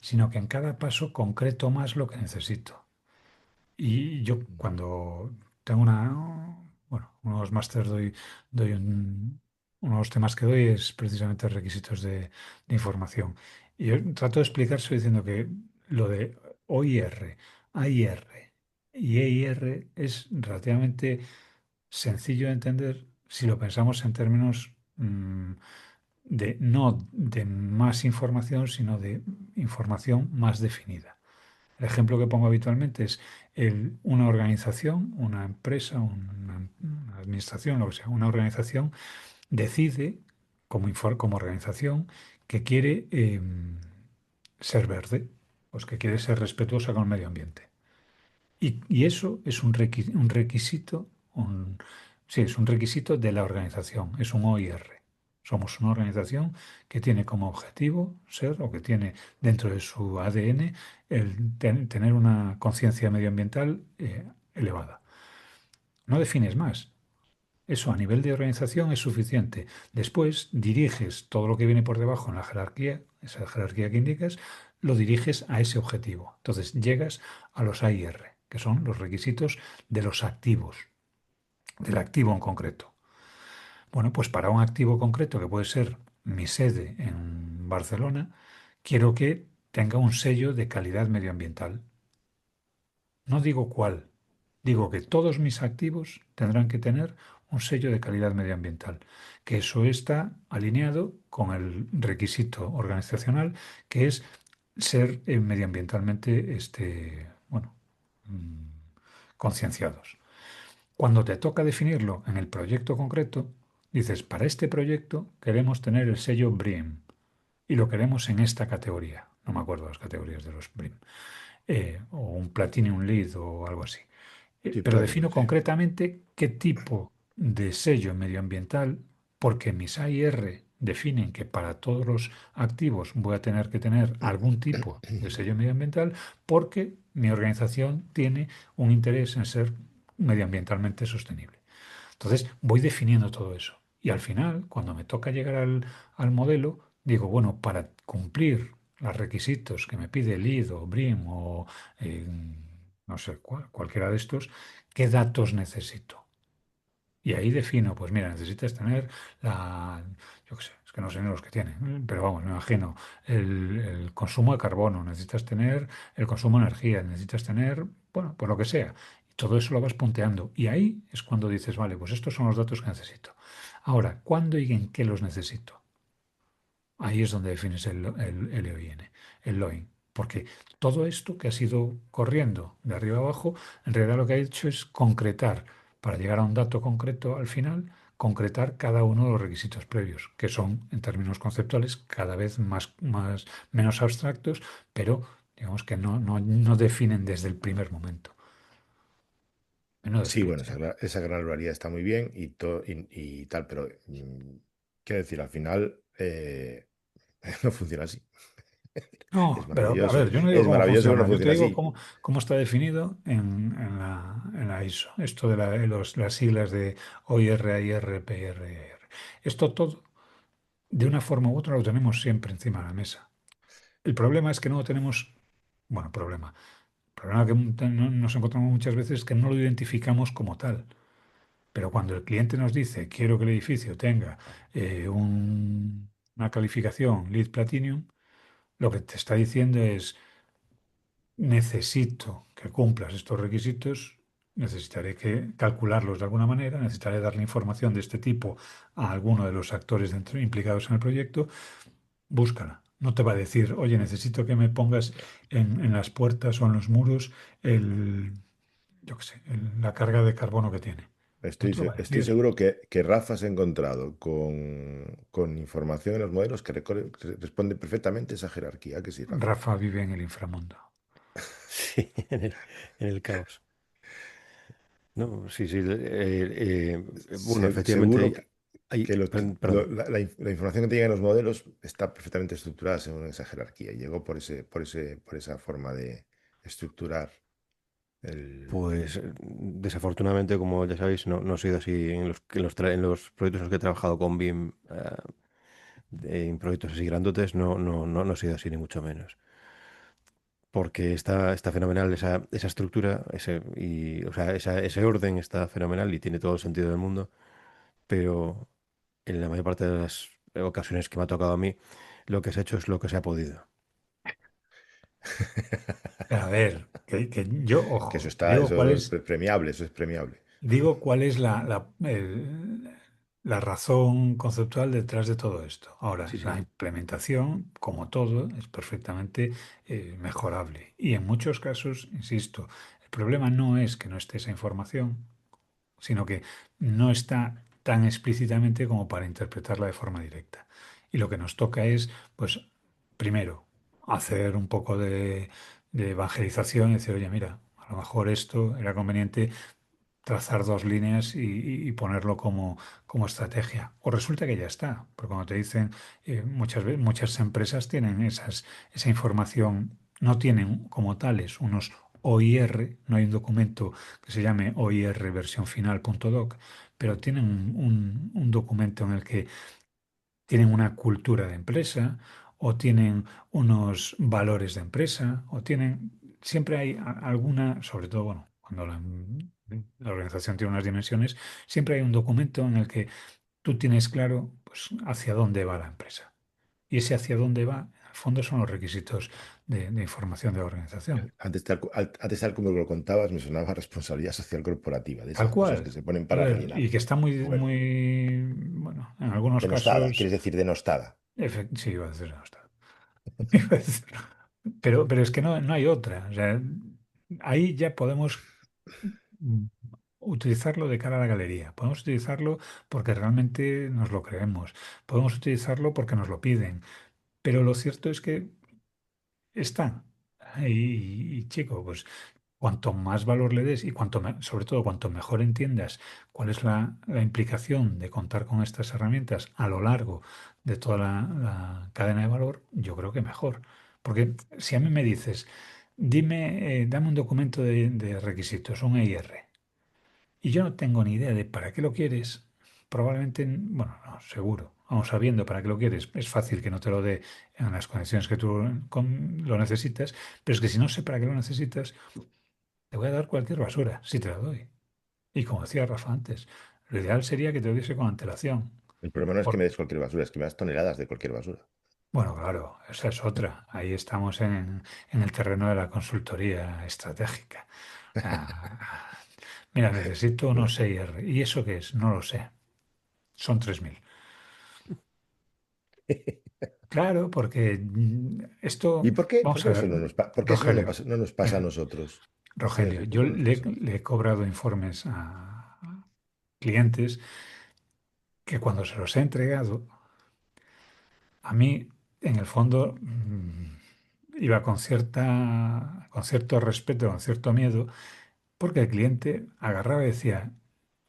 sino que en cada paso concreto más lo que necesito. Y yo cuando tengo bueno, unos másteres doy uno de los temas que doy es precisamente requisitos de información. Y yo trato de explicárselo diciendo que lo de OIR, AIR y EIR es relativamente sencillo de entender si lo pensamos en términos no de más información, sino de información más definida. El ejemplo que pongo habitualmente es una organización, una empresa, una administración, lo que sea, una organización decide como organización que quiere ser verde, pues que quiere ser respetuosa con el medio ambiente. Y eso es un requisito, sí, es un requisito de la organización, es un OIR. Somos una organización que tiene como objetivo ser, o que tiene dentro de su ADN, tener una conciencia medioambiental elevada. No defines más. Eso a nivel de organización es suficiente. Después diriges todo lo que viene por debajo en la jerarquía, esa jerarquía que indicas, lo diriges a ese objetivo. Entonces llegas a los AIR, que son los requisitos de los activos, del activo en concreto. Bueno, pues para un activo concreto, que puede ser mi sede en Barcelona, quiero que tenga un sello de calidad medioambiental. No digo cuál, digo que todos mis activos tendrán que tener un sello de calidad medioambiental, que eso está alineado con el requisito organizacional, que es ser medioambientalmente, bueno, mm, concienciados. Cuando te toca definirlo en el proyecto concreto, dices, para este proyecto queremos tener el sello BREEAM y lo queremos en esta categoría. No me acuerdo las categorías de los BREEAM. O un Platinum Lead o algo así. Sí, Pero Platinum, defino sí. concretamente qué tipo de sello medioambiental, porque mis AIR definen que para todos los activos voy a tener que tener algún tipo de sello medioambiental, porque mi organización tiene un interés en ser medioambientalmente sostenible. Entonces voy definiendo todo eso. Y al final, cuando me toca llegar al modelo, digo, bueno, para cumplir los requisitos que me pide LEED o BREEAM o eh, no sé, cualquiera de estos, ¿qué datos necesito? Y ahí defino, pues mira, necesitas tener yo qué sé, es que no sé ni los que tiene, pero vamos, me imagino, el consumo de carbono, necesitas tener el consumo de energía, necesitas tener, bueno, pues lo que sea. Y todo eso lo vas punteando. Y ahí es cuando dices, vale, pues estos son los datos que necesito. Ahora, ¿cuándo y en qué los necesito? Ahí es donde defines el LOIN, el LOIN. Porque todo esto que has ido corriendo de arriba a abajo, en realidad lo que ha hecho es concretar, para llegar a un dato concreto al final, concretar cada uno de los requisitos previos, que son, en términos conceptuales, cada vez menos abstractos, pero digamos que no definen desde el primer momento. Menuda Sí, bueno, explicación. esa granularidad está muy bien y tal, pero quiero decir, al final no funciona así. Es No, pero a maravilloso, ver, yo no digo es cómo maravilloso, pero no funciona, yo te funciona digo así. cómo está definido en la ISO, esto de las siglas de OIR, IR, PRR. Esto todo, de una forma u otra, lo tenemos siempre encima de la mesa. El problema es que no lo tenemos, bueno, problema que nos encontramos muchas veces es que no lo identificamos como tal. Pero cuando el cliente nos dice, quiero que el edificio tenga una calificación LEED Platinum, lo que te está diciendo es necesito que cumplas estos requisitos, necesitaré que calcularlos de alguna manera, necesitaré darle información de este tipo a alguno de los actores implicados en el proyecto, búscala. No te va a decir, oye, necesito que me pongas en las puertas o en los muros yo qué sé, la carga de carbono que tiene. No te lo va a Estoy decir. seguro que Rafa se ha encontrado con información en los modelos que responde perfectamente a esa jerarquía, que sí, Rafa. Rafa vive en el inframundo. Sí, en el caos. No, sí, sí. Bueno, efectivamente Seguro que perdón. la información que te llega en los modelos está perfectamente estructurada según esa jerarquía. Llegó por esa forma de estructurar el... Pues desafortunadamente, como ya sabéis, no ha sido así en los proyectos en los que he trabajado con BIM, en proyectos así grandotes, no ha sido así, ni mucho menos. Porque está fenomenal esa estructura, o sea, ese orden está fenomenal y tiene todo el sentido del mundo, pero en la mayor parte de las ocasiones que me ha tocado a mí, lo que se ha hecho es lo que se ha podido. Pero a ver, que yo, Que ojo, te digo cuál eso es es. premiable, eso es premiable. Digo, ¿cuál es la razón conceptual detrás de todo esto? Ahora, Sí, la sí. implementación, como todo, es perfectamente mejorable. Y en muchos casos, insisto, el problema no es que no esté esa información, sino que no está tan explícitamente como para interpretarla de forma directa. Y lo que nos toca es, pues, primero, hacer un poco de evangelización y decir, oye, mira, a a lo mejor esto era conveniente trazar dos líneas y ponerlo como estrategia. O resulta que ya está, porque cuando te dicen, muchas empresas tienen esa información, no tienen como tales unos OIR, no hay un documento que se llame OIR versión final.doc, pero tienen un documento en el que tienen una cultura de empresa o tienen unos valores de empresa o tienen, siempre hay alguna, sobre todo, bueno, cuando la organización tiene unas dimensiones, siempre hay un documento en el que tú tienes claro, pues, hacia dónde va la empresa. Y ese hacia dónde va, en el fondo, son los requisitos de información de la organización. Antes tal como lo contabas, me sonaba responsabilidad social corporativa, de Tal esas cosas que cual. se ponen para Joder, rellenar. y que está muy, Bueno, muy, bueno, en algunos denostada, casos, quieres decir denostada. sí, iba a decir, no está. Pero es que no hay otra. O sea, ahí ya podemos mm, utilizarlo de cara a la galería. Podemos utilizarlo porque realmente nos lo creemos. Podemos utilizarlo porque nos lo piden. Pero lo cierto es que está. Chico, pues cuanto más valor le des y sobre todo cuanto mejor entiendas cuál es la implicación de contar con estas herramientas a lo largo de toda la cadena de valor, yo creo que mejor. Porque si a mí me dices, dame un documento de requisitos, un EIR, y yo no tengo ni idea de para qué lo quieres, probablemente, bueno, no, seguro, aun sabiendo para qué lo quieres, es fácil que no te lo dé en las condiciones que tú lo necesitas, pero es que si no sé para qué lo necesitas, te voy a dar cualquier basura, si te la doy. Y como decía Rafa antes, lo ideal sería que te lo diese con antelación. El problema no es que Por- me des cualquier basura, es que me das toneladas de cualquier basura. bueno, claro, esa es otra. Ahí estamos en el terreno de la consultoría estratégica. Ah, mira, necesito unos 6R. ¿Y eso qué es? No lo sé. Son 3.000. Claro, porque ¿Y esto, por vamos qué a eso ver, por qué eso Rogelio, no nos pasa a mira, nosotros? Enséñanos Rogelio, por yo qué no nos le, pasa. le he cobrado informes a clientes que cuando se los he entregado, a mí, en el fondo, iba con cierto respeto, con cierto miedo, porque el cliente agarraba y decía,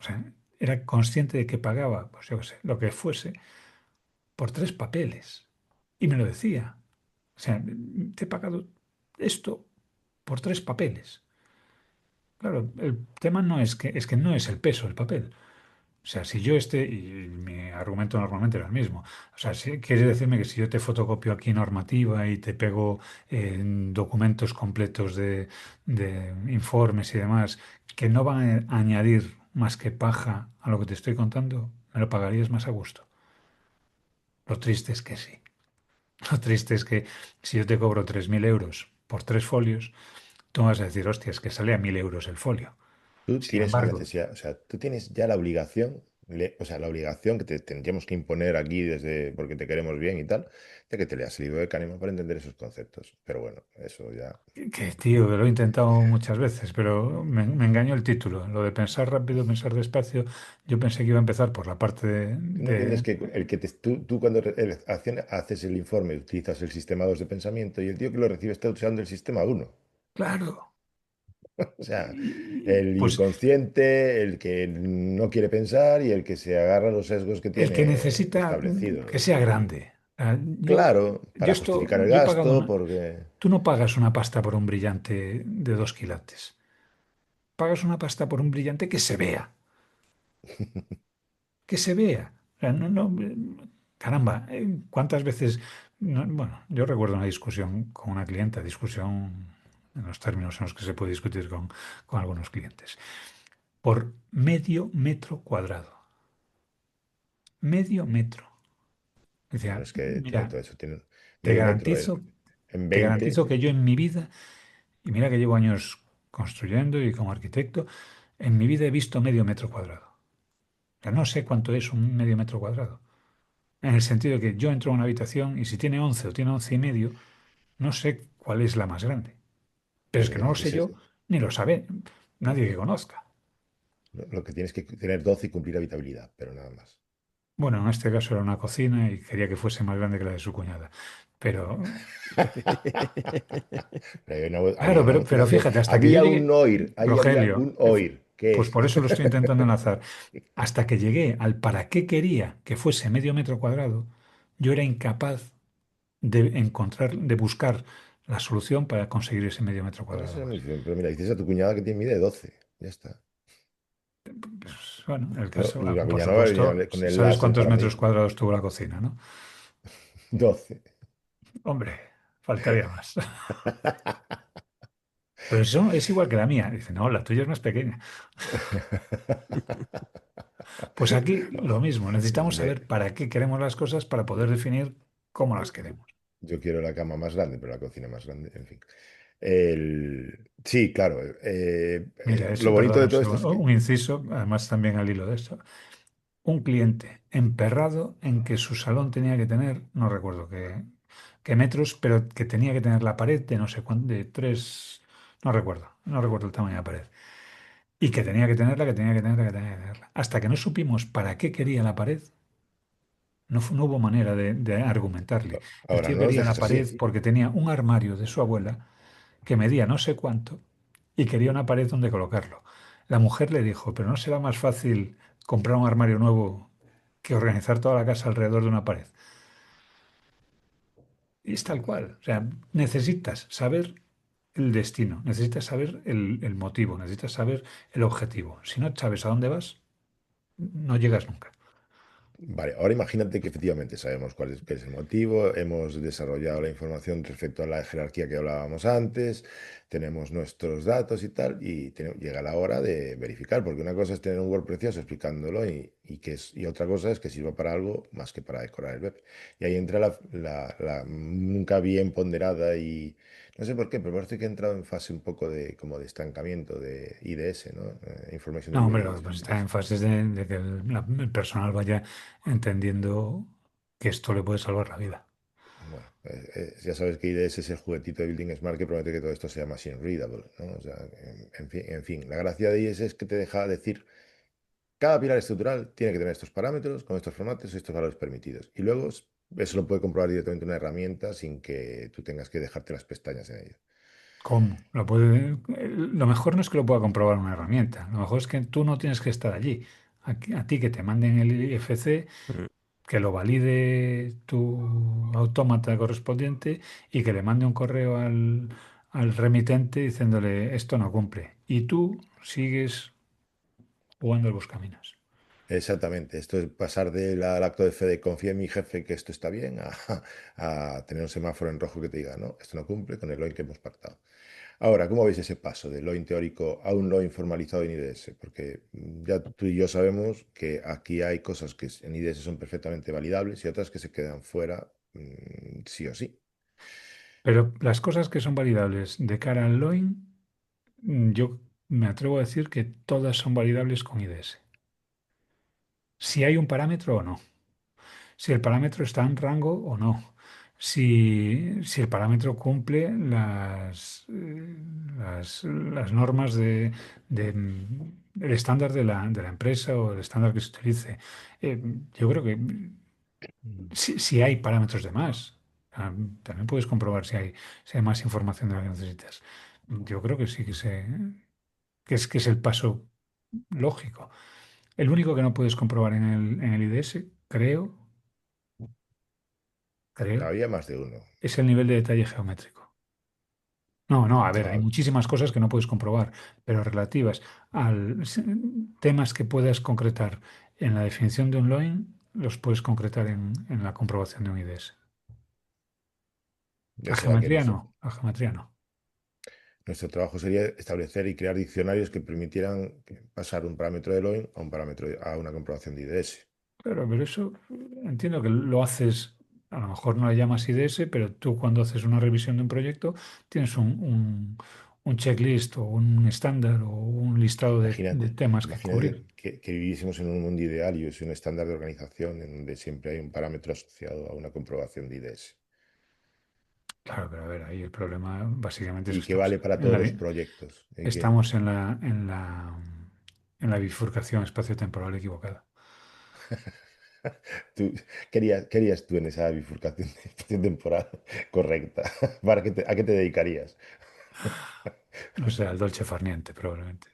o sea, era consciente de que pagaba, pues yo qué sé, lo que fuese, por tres papeles. Y me lo decía. O sea, te he pagado esto por tres papeles. Claro, el tema no es que no es el peso el papel. O sea, si yo y mi argumento normalmente era el mismo. O sea, si quieres decirme que si yo te fotocopio aquí normativa y te pego documentos completos de informes y demás, que no van a añadir más que paja a lo que te estoy contando, me lo pagarías más a gusto. Lo triste es que sí. Lo triste es que si yo te cobro 3.000 euros por tres folios, tú me vas a decir, hostia, es que sale a 1.000 euros el folio. Tú Sin tienes una embargo, necesidad, o sea, tú tienes ya la obligación, o sea, la obligación que te tendríamos que imponer aquí desde porque te queremos bien y tal, de que te leas el libro de Kahneman para entender esos conceptos. Pero bueno, eso ya. tío, que lo he intentado muchas veces, pero me engañó el título. Lo de pensar rápido, pensar despacio, yo pensé que iba a empezar por la parte Tú no entiendes que tú cuando haces el informe utilizas el sistema 2 de pensamiento y el tío que lo recibe está usando el sistema uno. Claro. O sea, el Pues inconsciente, el que no quiere pensar y el que se agarra a los sesgos que el que tiene necesita que establecidos. sea grande. Claro, Yo para esto, justificar el yo he pagado gasto, una. porque... Tú no pagas una pasta por un brillante de 2 quilates. Pagas una pasta por un brillante que se vea. Que se vea. O sea, caramba, ¿cuántas veces? Bueno, yo recuerdo una discusión con una clienta, discusión en los términos en los que se puede discutir con algunos clientes, por medio metro cuadrado. Medio metro. Bueno, Decía, es que mira, todo eso tiene te medio metro garantizo, en te 20. garantizo que yo en mi vida, y mira que llevo años construyendo y como arquitecto, en mi vida he visto medio metro cuadrado. O sea, no sé cuánto es un medio metro cuadrado. En el sentido de que yo entro a una habitación y si tiene 11 o tiene 11,5, no sé cuál es la más grande. Pero es Pues que no lo sé yo, ni lo sabe nadie que conozca. lo que tienes que tener 12 y cumplir habitabilidad, pero nada más. Bueno, en este caso era una cocina y quería que fuese más grande que la de su cuñada. Pero, Pero había claro, una pero bocina, fíjate, hasta que yo había un llegué, oír, ahí había Rogelio, un oír. ¿Qué pues es? por eso lo estoy intentando enlazar, hasta que llegué al para qué quería que fuese medio metro cuadrado, yo era incapaz de encontrar, de buscar la solución para conseguir ese medio metro Bueno, eso cuadrado es muy más. difícil, pero mira, dices a tu cuñada que tiene mide 12. Ya está. Pues, bueno, el No, caso, y la por cuñada no va a venir supuesto, con el ¿sabes láser cuántos para metros medir. cuadrados tuvo la cocina, no? 12. Hombre, faltaría más. Pero eso es igual que la mía. Dice, no, la tuya es más pequeña. Pues aquí lo mismo, necesitamos saber Ve, para qué queremos las cosas para poder definir cómo las queremos. yo quiero la cama más grande, pero la cocina más grande, en fin. Sí, claro. Mira, Lo eso, bonito perdón, de un todo esto es segundo, que, un inciso, además también al hilo de esto. Un cliente emperrado en que su salón tenía que tener, no recuerdo qué metros, pero que tenía que tener la pared de no sé cuánto, de tres, no recuerdo el tamaño de la pared. Y que tenía que tenerla, que tenía que tenerla, que tenía que tenerla. Hasta que no supimos para qué quería la pared, no hubo manera de argumentarle. El ahora, tío no los quería la dejes pared así. porque tenía un armario de su abuela que medía no sé cuánto y quería una pared donde colocarlo. La mujer le dijo, pero ¿no será más fácil comprar un armario nuevo que organizar toda la casa alrededor de una pared? Y es tal cual. O sea, necesitas saber el destino, necesitas saber el motivo, necesitas saber el objetivo. Si no sabes a dónde vas, no llegas nunca. Vale, ahora imagínate que efectivamente sabemos qué es el motivo, hemos desarrollado la información respecto a la jerarquía que hablábamos antes, tenemos nuestros datos y tal, y llega la hora de verificar, porque una cosa es tener un Word precioso explicándolo y otra cosa es que sirva para algo más que para decorar el web. Y ahí entra la nunca bien ponderada y no sé por qué, pero parece que he entrado en fase un poco de como de estancamiento de IDS, ¿no? Information No, hombre, Delivery lo que pasa está Discovery. en fases de que el personal vaya entendiendo que esto le puede salvar la vida. Bueno, ya sabes que IDS es el juguetito de Building Smart que promete que todo esto sea machine readable, ¿no? O sea, en fin, la gracia de IDS es que te deja decir, cada pilar estructural tiene que tener estos parámetros, con estos formatos y estos valores permitidos. Y luego eso lo puede comprobar directamente una herramienta sin que tú tengas que dejarte las pestañas en ello. ¿Cómo? Lo mejor no es que lo pueda comprobar una herramienta. Lo mejor es que tú no tienes que estar allí. A ti que te manden el IFC, Mm. que lo valide tu autómata correspondiente y que le mande un correo al remitente diciéndole esto no cumple. Y tú sigues jugando el buscaminas. Exactamente, esto es pasar al acto de fe de confía en mi jefe que esto está bien a tener un semáforo en rojo que te diga, no, esto no cumple con el LOI que hemos pactado. Ahora, ¿cómo veis ese paso del LOIN teórico a un LOIN formalizado en IDS? Porque ya tú y yo sabemos que aquí hay cosas que en IDS son perfectamente validables y otras que se quedan fuera, sí o sí. Pero las cosas que son validables de cara al LOIN, yo me atrevo a decir que todas son validables con IDS. Si hay un parámetro o no. Si el parámetro está en rango o no. Si el parámetro cumple las normas el estándar de la empresa o el estándar que se utilice. Eh, yo creo que si hay parámetros de más. Ah, también puedes comprobar si hay más información de la que necesitas. Yo creo que sí que es el paso lógico. El único que no puedes comprobar en el IDS, creo, Había más de uno. es el nivel de detalle geométrico. No, no, a ver, hay No, muchísimas cosas que no puedes comprobar, pero relativas a temas que puedas concretar en la definición de un LOIN, los puedes concretar en la comprobación de un IDS. ya La será que geometría no, la geometría no. nuestro trabajo sería establecer y crear diccionarios que permitieran pasar un parámetro de LOIN a un parámetro a una comprobación de IDS. Pero eso entiendo que lo haces, a lo mejor no le llamas IDS, pero tú cuando haces una revisión de un proyecto tienes un checklist o un estándar o un listado de Imagínate, temas que imagínate cubrir. que viviésemos en un mundo ideal y es un estándar de organización en donde siempre hay un parámetro asociado a una comprobación de IDS Claro, pero a ver, ahí el problema básicamente es que y que vale para todos los proyectos. estamos en la bifurcación espacio-temporal equivocada. Tú, querías tú en esa bifurcación de estación temporal correcta? ¿A qué te dedicarías? No sé, al Dolce Farniente, probablemente.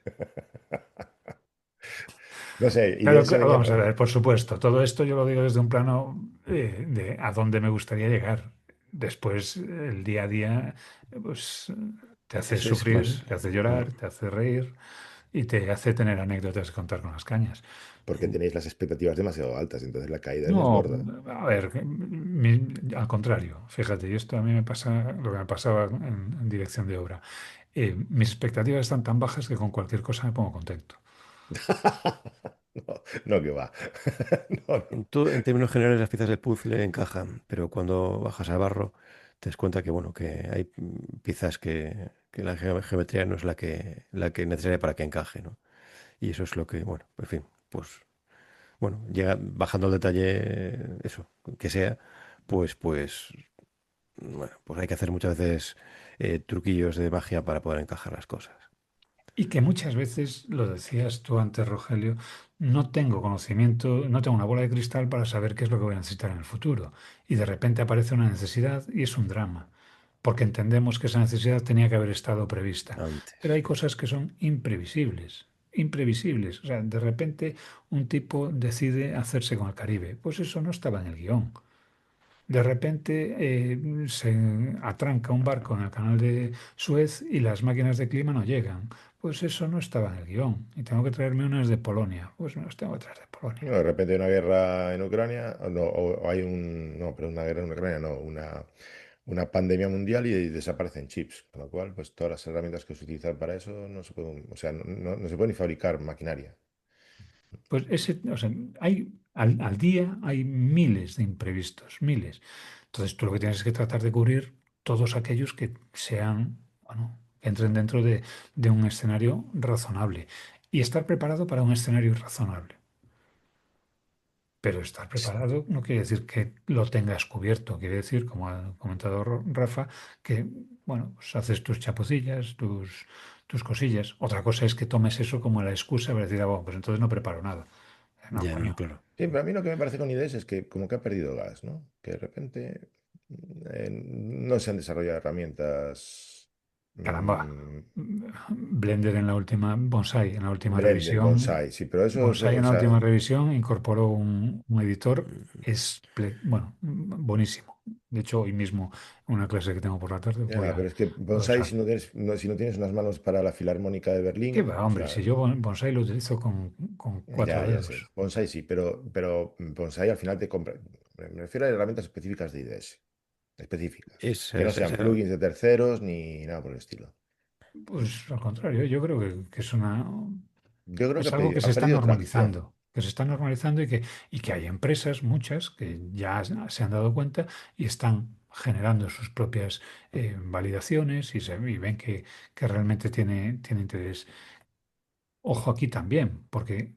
No sé, y de Claro, ese claro, venía. vamos a ver, por supuesto, todo esto yo lo digo desde un plano de a dónde me gustaría llegar. Después, el día a día, pues te hace Eso es sufrir, más. te hace mm, llorar, te hace reír y te hace tener anécdotas que contar con las cañas. Porque tenéis las expectativas demasiado altas, entonces la caída es más No, gorda. a ver, al contrario, fíjate, y esto a mí me pasa lo que me pasaba en dirección de obra. Mis expectativas están tan bajas que con cualquier cosa me pongo contento. No, no que va. No, no. en términos generales, las piezas del puzzle encajan, pero cuando bajas al barro, te das cuenta que, bueno, que hay piezas que la geometría no es la que necesaria para que encaje, ¿no? Y eso es lo que, bueno, en fin, pues, bueno, llega bajando al detalle, eso, que sea, pues, bueno, pues hay que hacer muchas veces truquillos de magia para poder encajar las cosas. Y que muchas veces, lo decías tú antes, Rogelio, no tengo conocimiento, no tengo una bola de cristal para saber qué es lo que voy a necesitar en el futuro. Y de repente aparece una necesidad y es un drama, porque entendemos que esa necesidad tenía que haber estado prevista. Pero Antes. hay cosas que son imprevisibles, imprevisibles. O sea, de repente un tipo decide hacerse con el Caribe. Pues eso no estaba en el guión. De repente se atranca un barco en el canal de Suez y las máquinas de clima no llegan. Pues eso no estaba en el guión. Y tengo que traerme unas de Polonia. Pues me las tengo que traer de Polonia. No, de repente hay una guerra en Ucrania, o, no, o hay un, no, pero una guerra en Ucrania, no, una pandemia mundial y desaparecen chips, con lo cual, pues todas las herramientas que se utilizan para eso no se pueden, o sea, no se puede ni fabricar maquinaria. Pues ese, o sea, hay, al día hay miles de imprevistos, miles. Entonces tú lo que tienes es que tratar de cubrir todos aquellos que sean, bueno, que entren dentro de un escenario razonable. Y estar preparado para un escenario razonable. Pero estar preparado no quiere decir que lo tengas cubierto, quiere decir, como ha comentado Rafa, que, bueno, pues haces tus chapucillas, tus cosillas. Otra cosa es que tomes eso como la excusa para decir, ah, bueno, pues entonces no preparo nada. No, Ya, no, coño, claro. Sí, pero a mí lo que me parece con IDES es que como que ha perdido gas, ¿no? Que de repente no se han desarrollado herramientas caramba. mm, Blender en la última, Bonsai en la última Blender, revisión, Bonsai, sí, pero eso, Bonsai o en la sea, última revisión incorporó un editor, Mm, bueno, buenísimo. De hecho, hoy mismo, en una clase que tengo por la tarde, ya, pero es que voy a Bonsai, usar. si no tienes unas manos para la Filarmónica de ¿Qué Berlín, va, o hombre? sea, Si yo Bonsai lo utilizo con cuatro ya sé, dedos. Bonsai sí, pero Bonsai al final te compra, me refiero a herramientas específicas de IDES, específicas, que no sean esa- plugins de terceros ni nada por el estilo. Pues al contrario, yo creo que Yo creo que es algo que se ha está perdido tracción. normalizando, que se está normalizando y que hay empresas, muchas, que ya se han dado cuenta y están generando sus propias validaciones y ven que realmente tiene interés. Ojo aquí también, porque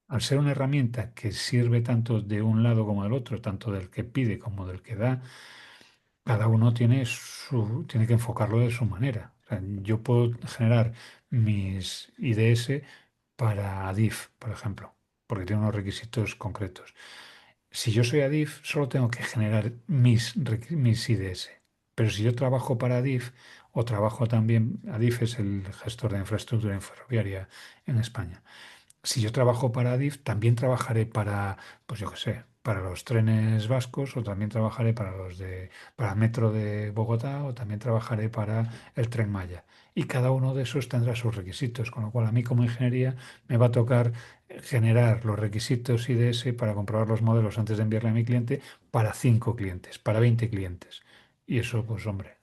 al ser una herramienta que sirve tanto de un lado como del otro, tanto del que pide como del que da, cada uno tiene que enfocarlo de su manera. O sea, yo puedo generar mis IDS para Adif, por ejemplo, porque tiene unos requisitos concretos. Si yo soy Adif, solo tengo que generar mis IDS. Pero si yo trabajo para Adif, o trabajo también, Adif es el gestor de infraestructura ferroviaria en España. Si yo trabajo para Adif, también trabajaré para, pues yo qué sé, para los trenes vascos, o también trabajaré para el metro de Bogotá, o también trabajaré para el Tren Maya. Y cada uno de esos tendrá sus requisitos, con lo cual a mí como ingeniería me va a tocar generar los requisitos IDS para comprobar los modelos antes de enviarle a mi cliente para 5 clientes, para 20 clientes. Y eso, pues hombre,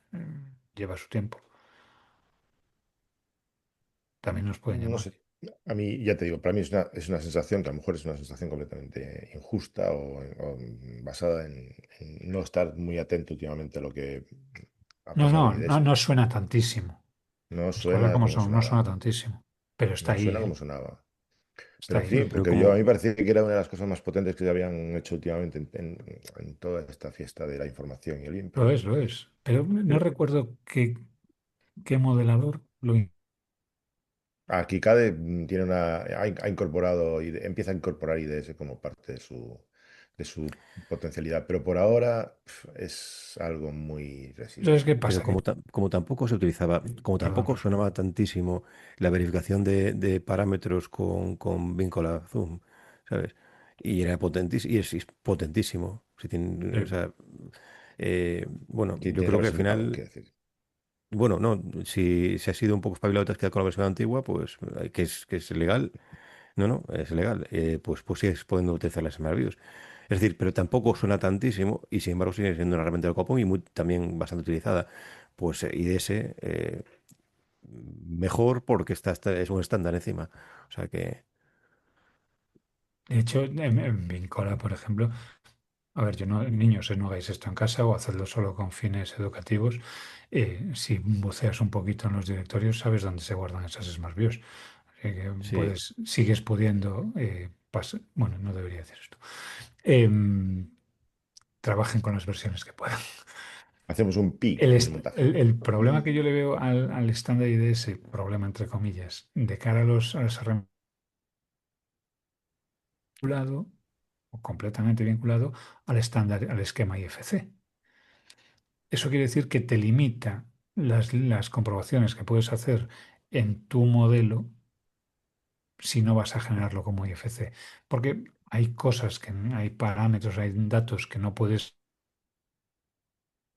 lleva su tiempo. También nos pueden No llamar. sé. A mí, ya te digo, para mí es una sensación que a lo mejor es una sensación completamente injusta o basada en no estar muy atento últimamente a lo que ha No, pasado no, con no, IDES. no suena tantísimo. No Las cosas suena como como son, no suena sonaba. tantísimo, pero está No ahí, suena ¿eh? como sonaba. Está Pero ahí. sí, pero porque a mí como, me parecía que era una de las cosas más potentes que se habían hecho últimamente en toda esta fiesta de la información y el BIM, Lo es, lo es. Pero no pero recuerdo qué modelador aquí CADE tiene ha incorporado, empieza a incorporar IDS como parte de su. de su potencialidad, pero por ahora es algo muy ¿Sabes residual. qué Pero pasa? Que, como tampoco se utilizaba, como perdón, tampoco perdón. sonaba tantísimo la verificación de parámetros con vínculo zoom, ¿sabes? Y era potentísimo, y es potentísimo. O Sí. sea, bueno, Sí, yo tienes creo la que al versión de pago, final, quiero decir. bueno, no, si has sido un poco espabilado y te has quedado con la versión antigua, pues que es legal, no, no, es legal, pues sigues pudiendo utilizar las Smart Views. Es decir, pero tampoco suena tantísimo y sin embargo sigue siendo una herramienta de copón y también bastante utilizada. Pues IDS mejor porque es un estándar encima. O sea que De hecho, en Vincola, por ejemplo, a ver, yo no, niños, no hagáis esto en casa o hacedlo solo con fines educativos. Si buceas un poquito en los directorios, sabes dónde se guardan esas Smart Views. Así que sí. puedes, sigues pudiendo, bueno, no debería decir esto. Em, Trabajen con las versiones que puedan. Hacemos un pi El, en el montaje. el problema que yo Pi. le veo al estándar IDS, problema entre comillas, de cara a los herramientas vinculado o completamente vinculado al estándar, al esquema IFC. Eso quiere decir que te limita las comprobaciones que puedes hacer en tu modelo si no vas a generarlo como IFC. Porque hay cosas hay parámetros, hay datos que no puedes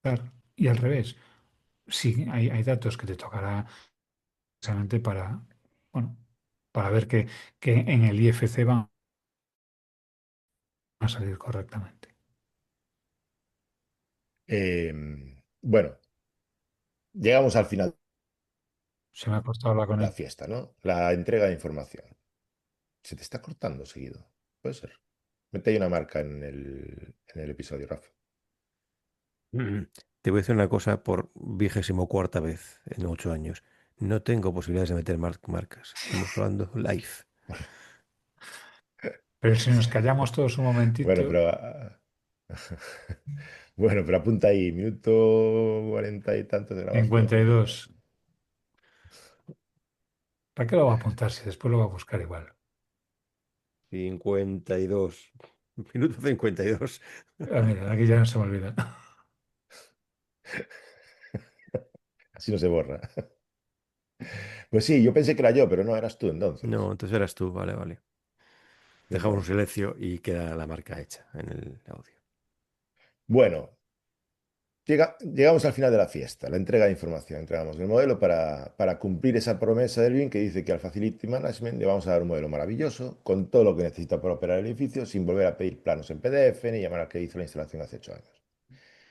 dar y al revés. Sí, hay datos que te tocará precisamente para, bueno, para ver que en el IFC van a salir correctamente. Bueno, llegamos al final Se me ha costado hablar con de la él. fiesta, ¿no? La entrega de información. Se te está cortando seguido. Puede ser. Mete ahí una marca en el episodio, Rafa. Mm. Te voy a decir una cosa por 24ª vez en 8 años. No tengo posibilidades de meter marcas. Estamos hablando live. Pero si nos callamos todos un momentito, Bueno, pero bueno, pero apunta ahí, minuto 40 y tantos de grabación. 52. ¿Para qué lo va a apuntar si después lo va a buscar igual? 52. Minuto 52. Ah, mira, aquí ya no se me olvida. Así no se borra. Pues sí, yo pensé que era yo, pero no eras tú No, entonces. entonces eras tú. Vale, vale. Qué Dejamos un bueno. silencio y queda la marca hecha en el audio. Bueno, llegamos al final de la fiesta, la entrega de información. Entregamos el modelo para cumplir esa promesa del BIM que dice que al Facility Management le vamos a dar un modelo maravilloso con todo lo que necesita para operar el edificio sin volver a pedir planos en PDF ni llamar al que hizo la instalación hace 8 años.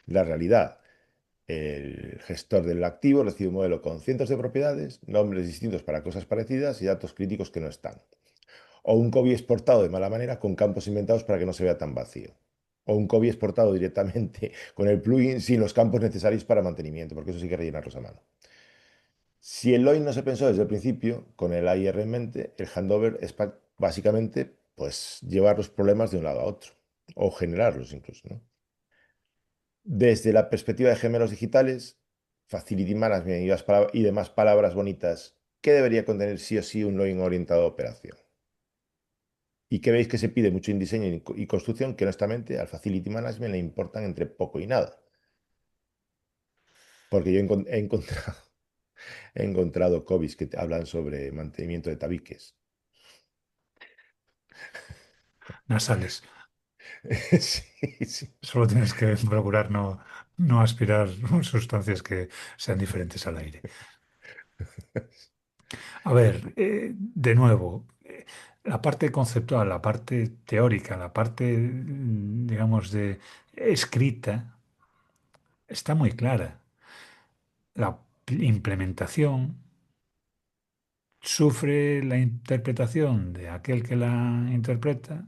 La realidad, el gestor del activo recibe un modelo con cientos de propiedades, nombres distintos para cosas parecidas y datos críticos que no están. O un COBI exportado de mala manera con campos inventados para que no se vea tan vacío. O un COBI exportado directamente con el plugin sin los campos necesarios para mantenimiento, porque eso sí que rellenarlos a mano. Si el LOIN no se pensó desde el principio, con el AIR en mente, el handover es básicamente pues, llevar los problemas de un lado a otro, o generarlos incluso, ¿no? Desde la perspectiva de gemelos digitales, Facility Management y demás palabras bonitas, ¿qué debería contener sí o sí un LOIN orientado a operación? Y que veis que se pide mucho en diseño y construcción que honestamente al Facility Management le importan entre poco y nada. Porque yo he encontrado, he encontrado COBIs que te hablan sobre mantenimiento de tabiques. Nasales. Sí, sí. Solo tienes que procurar no aspirar sustancias que sean diferentes al aire. A ver, de nuevo, la parte conceptual, la parte teórica, la parte, digamos, de escrita, está muy clara. La implementación sufre la interpretación de aquel que la interpreta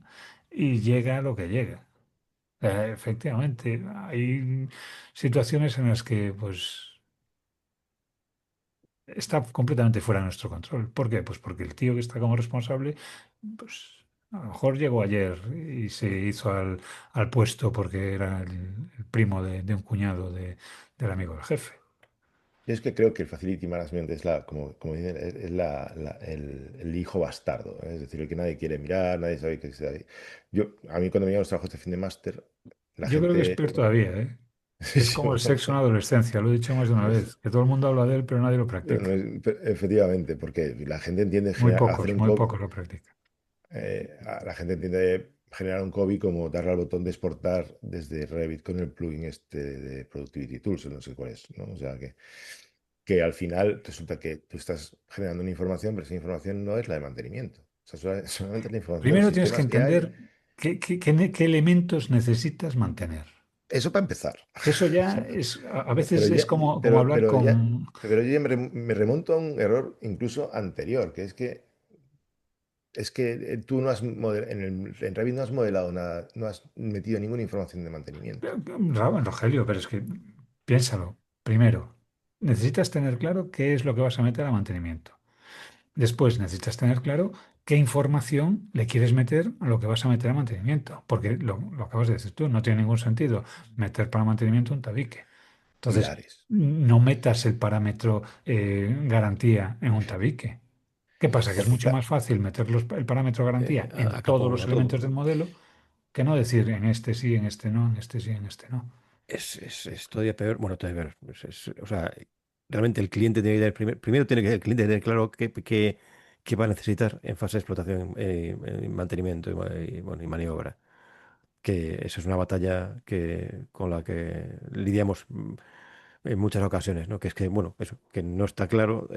y llega a lo que llega. Efectivamente, hay situaciones en las que pues está completamente fuera de nuestro control. ¿Por qué? Pues porque el tío que está como responsable, pues a lo mejor llegó ayer y se hizo al puesto porque era el primo de un cuñado del amigo del jefe. Yo es que creo que el facility management es como dicen, es el hijo bastardo, ¿eh? Es decir, el que nadie quiere mirar, nadie sabe que se. A mí cuando me llegan los trabajos de fin de máster, la Yo creo que es gente. peor todavía, ¿eh? Sí, Es sí, como el sexo en la adolescencia, lo he dicho más de una vez, que todo el mundo habla de él, pero nadie lo practica. efectivamente, porque la gente entiende hacer un Muy copy, pocos lo practican. la gente entiende generar un copy como darle al botón de exportar desde Revit con el plugin este de Productivity Tools, no sé cuál es, ¿no? O sea que al final resulta que tú estás generando una información, pero esa información no es la de mantenimiento. O sea, solamente es la información de los Primero tienes que sistemas que hay. entender qué elementos necesitas mantener. Eso para empezar. Eso O ya sea, es, a pero veces es ya, como pero, hablar pero ya, con... pero yo ya me remonto a un error incluso anterior, que es que tú no has en Revit no has modelado nada, no has metido ninguna información de mantenimiento. Rogelio, pero es que piénsalo. Primero, necesitas tener claro qué es lo que vas a meter a mantenimiento. Después necesitas tener claro qué información le quieres meter a lo que vas a meter a mantenimiento, porque lo acabas de decir tú, no tiene ningún sentido meter para mantenimiento un tabique. Entonces, Pilares. no metas el parámetro garantía en un tabique. ¿Qué pasa? Que es Porque, mucho más fácil meter el parámetro garantía en todos Acapó los a elementos todo. del modelo que no decir en este sí, en este no, en este sí, en este no. Es todavía peor. Bueno, todavía peor. O sea, realmente el cliente tiene que tener primero tiene que el cliente tener claro qué va a necesitar en fase de explotación, mantenimiento bueno, y maniobra. Que eso es una batalla con la que lidiamos en muchas ocasiones, ¿no? Que es que, bueno, eso, que no está claro,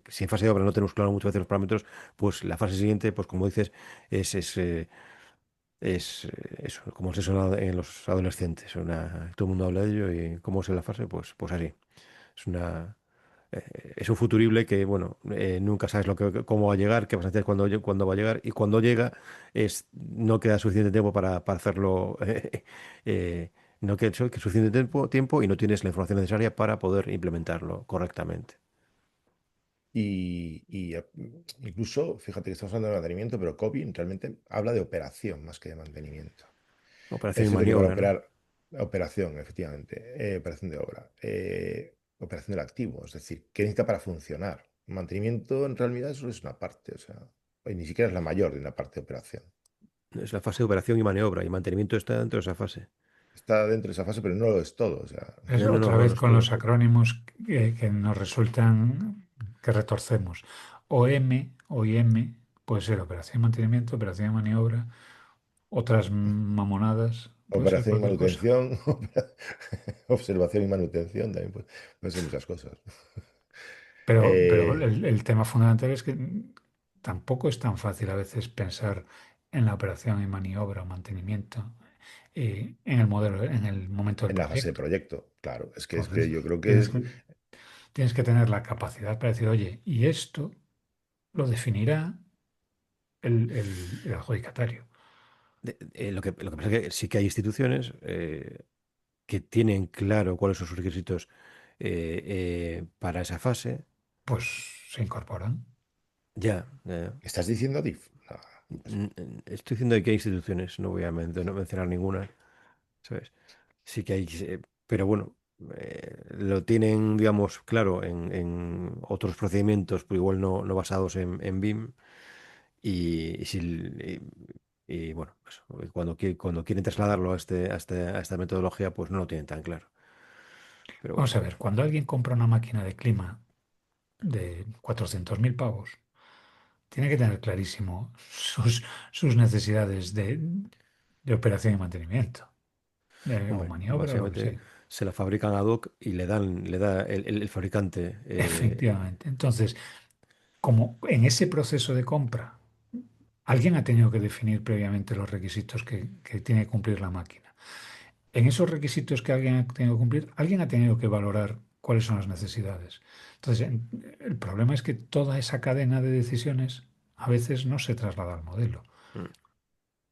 si en fase de obra no tenemos claro muchas veces los parámetros, pues la fase siguiente, pues como dices, es eso, como es eso en los adolescentes, todo el mundo habla de ello y cómo es en la fase, pues así. Es es un futurible que, bueno, nunca sabes cómo va a llegar, qué vas a hacer cuando va a llegar, y cuando llega no queda suficiente tiempo para hacerlo, eh, no queda suficiente tiempo y no tienes la información necesaria para poder implementarlo correctamente. Incluso, fíjate que estamos hablando de mantenimiento, pero Kobe realmente habla de operación más que de mantenimiento. Operación Es y cierto que para maniobra, ¿no? operar, operación, efectivamente, operación de obra, operación del activo, es decir, ¿qué necesita para funcionar? Mantenimiento en realidad solo es una parte, o sea, y ni siquiera es la mayor de una parte de operación. Es la fase de operación y maniobra, y mantenimiento está dentro de esa fase. Está dentro de esa fase, pero no lo es todo, o sea, Es No otra lo vez es con todo. los acrónimos que nos resultan que retorcemos. OM o IM puede ser operación y mantenimiento, operación y maniobra, otras mamonadas, puede ser operación y cualquier cosa. manutención, observación y manutención, también puede ser muchas cosas. Pero Eh, el tema fundamental es que tampoco es tan fácil a veces pensar en la operación y maniobra o mantenimiento en el modelo, en el momento del en la fase de proyecto. proyecto, claro, es que Entonces, yo creo que tienes es que, tienes que tener la capacidad para decir, oye, y esto lo definirá el adjudicatario. Lo que pasa es que sí que hay instituciones que tienen claro cuáles son sus requisitos para esa fase. Pues se incorporan. Ya, ya. ¿Estás diciendo DIF? No, pues, Estoy diciendo que hay instituciones, no voy a no mencionar ninguna, ¿sabes? Sí que hay, pero bueno, lo tienen, digamos, claro en otros procedimientos, pues igual no basados en BIM, y, si, bueno, pues, cuando quieren trasladarlo a esta metodología, pues no lo tienen tan claro. Pero Vamos bueno, a ver, cuando alguien compra una máquina de clima de 400.000 pavos, tiene que tener clarísimo sus necesidades de operación y mantenimiento, o hombre, maniobra o lo que básicamente sea. se la fabrican ad hoc y le da el fabricante. Efectivamente. Entonces, como en ese proceso de compra, alguien ha tenido que definir previamente los requisitos que tiene que cumplir la máquina. En esos requisitos que alguien ha tenido que cumplir, alguien ha tenido que valorar cuáles son las necesidades. Entonces, el problema es que toda esa cadena de decisiones a veces no se traslada al modelo. Mm,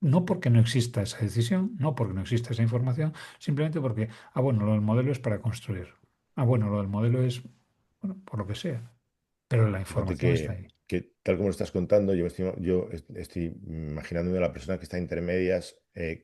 No porque no exista esa decisión, no porque no exista esa información, simplemente porque, bueno, lo del modelo es para construir. Bueno, lo del modelo es, bueno, por lo que sea, pero la fíjate información está que, ahí. que tal como lo estás contando, yo estoy imaginándome a la persona que está intermedias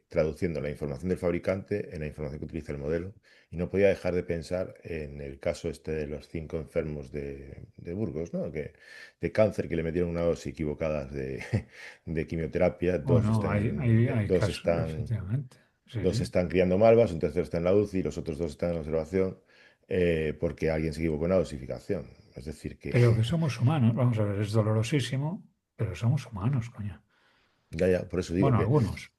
traduciendo la información del fabricante en la información que utiliza el modelo y no podía dejar de pensar en el caso este de los 5 enfermos de Burgos, ¿no? De cáncer que le metieron una dosis equivocadas de quimioterapia, Bueno, hay dos casos, están, efectivamente. Sí, dos sí. están criando malvas, un tercero está en la UCI y los otros 2 están en observación porque alguien se equivocó en la dosificación. Es decir, que Pero que somos humanos, vamos a ver, es dolorosísimo, pero somos humanos, coño. ya, por eso digo Bueno, algunos.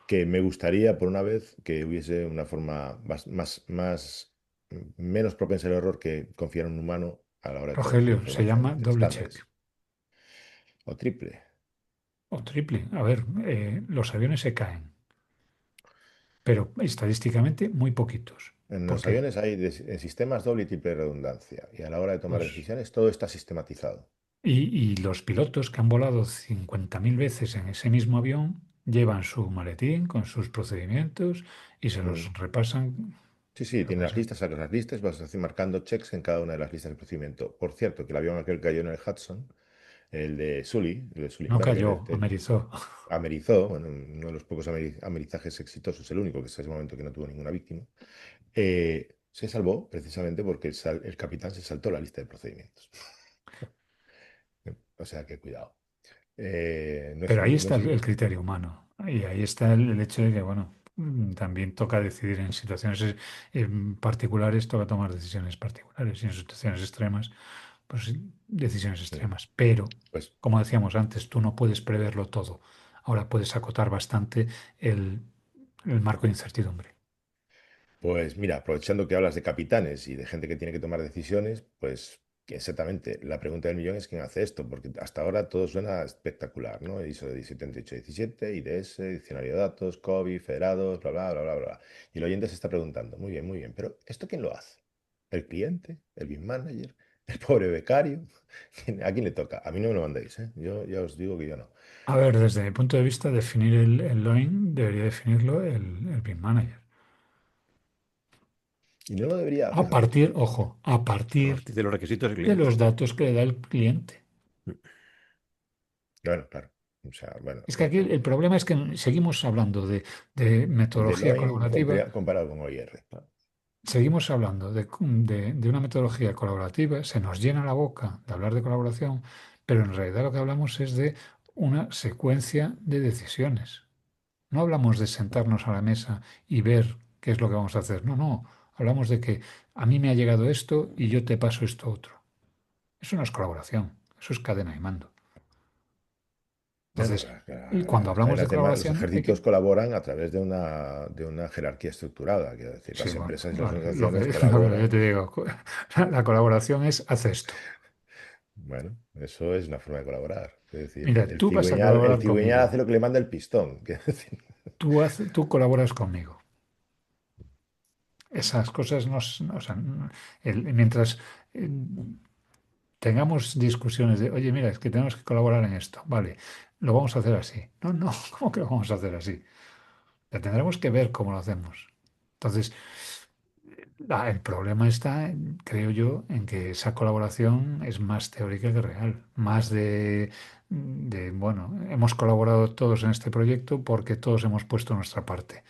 que me gustaría, por una vez, que hubiese una forma menos propensa al error que confiar en un humano a la hora de traducir Rogelio, se información llama de doble check estándares. O triple. o triple. A ver, los aviones se caen, pero estadísticamente muy poquitos. En ¿Por los qué? aviones hay en sistemas doble y triple redundancia y a la hora de tomar Pues, decisiones todo está sistematizado. y los pilotos que han volado 50.000 veces en ese mismo avión llevan su maletín con sus procedimientos y se Mm. los repasan. Sí, sí, Yo tiene qué las sé. listas, sacas las listas, vas así marcando checks en cada una de las listas de procedimiento. Por cierto, que el avión aquel cayó en el Hudson, el de Sully, No bueno, que cayó, amerizó. amerizó, bueno, uno de los pocos amerizajes exitosos, el único que es ese momento que no tuvo ninguna víctima, se salvó precisamente porque el capitán se saltó la lista de procedimientos. O sea que cuidado. Pero ahí No está sé, el criterio humano. Y ahí está el hecho de que, bueno, también toca decidir en situaciones particulares, toca tomar decisiones particulares y en situaciones extremas, pues sí, decisiones extremas. Pero, pues, como decíamos antes, tú no puedes preverlo todo. Ahora puedes acotar bastante el, el marco de incertidumbre. pues mira, aprovechando que hablas de capitanes y de gente que tiene que tomar decisiones, pues que exactamente la pregunta del millón es quién hace esto, porque hasta ahora todo suena espectacular, ¿no? ISO 7817, IDS, diccionario de datos, COVID, federados, bla, bla, bla, bla, bla. Y el oyente se está preguntando, muy bien, pero ¿esto quién lo hace? ¿El cliente? ¿El BIM manager? ¿El pobre becario? ¿A quién le toca? A mí no me lo mandéis, ¿eh? Yo ya os digo que yo no. A ver, desde mi punto de vista, definir el LOIN debería definirlo el BIM Manager. Y no lo debería, A fíjate. partir, ojo, a A partir partir de los requisitos del de cliente. los datos que le da el cliente. Bueno, claro. O sea, bueno, Es que aquí el problema es que seguimos hablando de de metodología Loin colaborativa, comparado con OIR. seguimos hablando de una metodología colaborativa, se nos llena la boca de hablar de colaboración, pero en realidad lo que hablamos es de una secuencia de decisiones. No hablamos de sentarnos a la mesa y ver qué es lo que vamos a hacer. No, no. Hablamos de que a mí me ha llegado esto y yo te paso esto otro. Eso no es colaboración, eso es cadena y mando. Bueno, Entonces, y cuando las hablamos de cadenas de los colaboración, hay ejércitos que... colaboran a través de una jerarquía estructurada. Quiero decir, Sí, las bueno, empresas y las vale, lo que, organizaciones lo que yo colaboran. te digo, la colaboración es, haz esto. Bueno, eso es una forma de colaborar. Es decir, Mira, tú vas a el colaborar cigüeñal conmigo, hace lo que le manda el pistón. Quiero decir, tú colaboras conmigo. Esas cosas o sea, mientras eh, tengamos discusiones de, oye, mira, es que tenemos que colaborar en esto, vale, lo vamos a hacer así. No, no, ¿cómo que lo vamos a hacer así? Ya tendremos que ver cómo lo hacemos. Entonces, el problema está, creo yo, en que esa colaboración es más teórica que real, más bueno, hemos colaborado todos en este proyecto porque todos hemos puesto nuestra parte.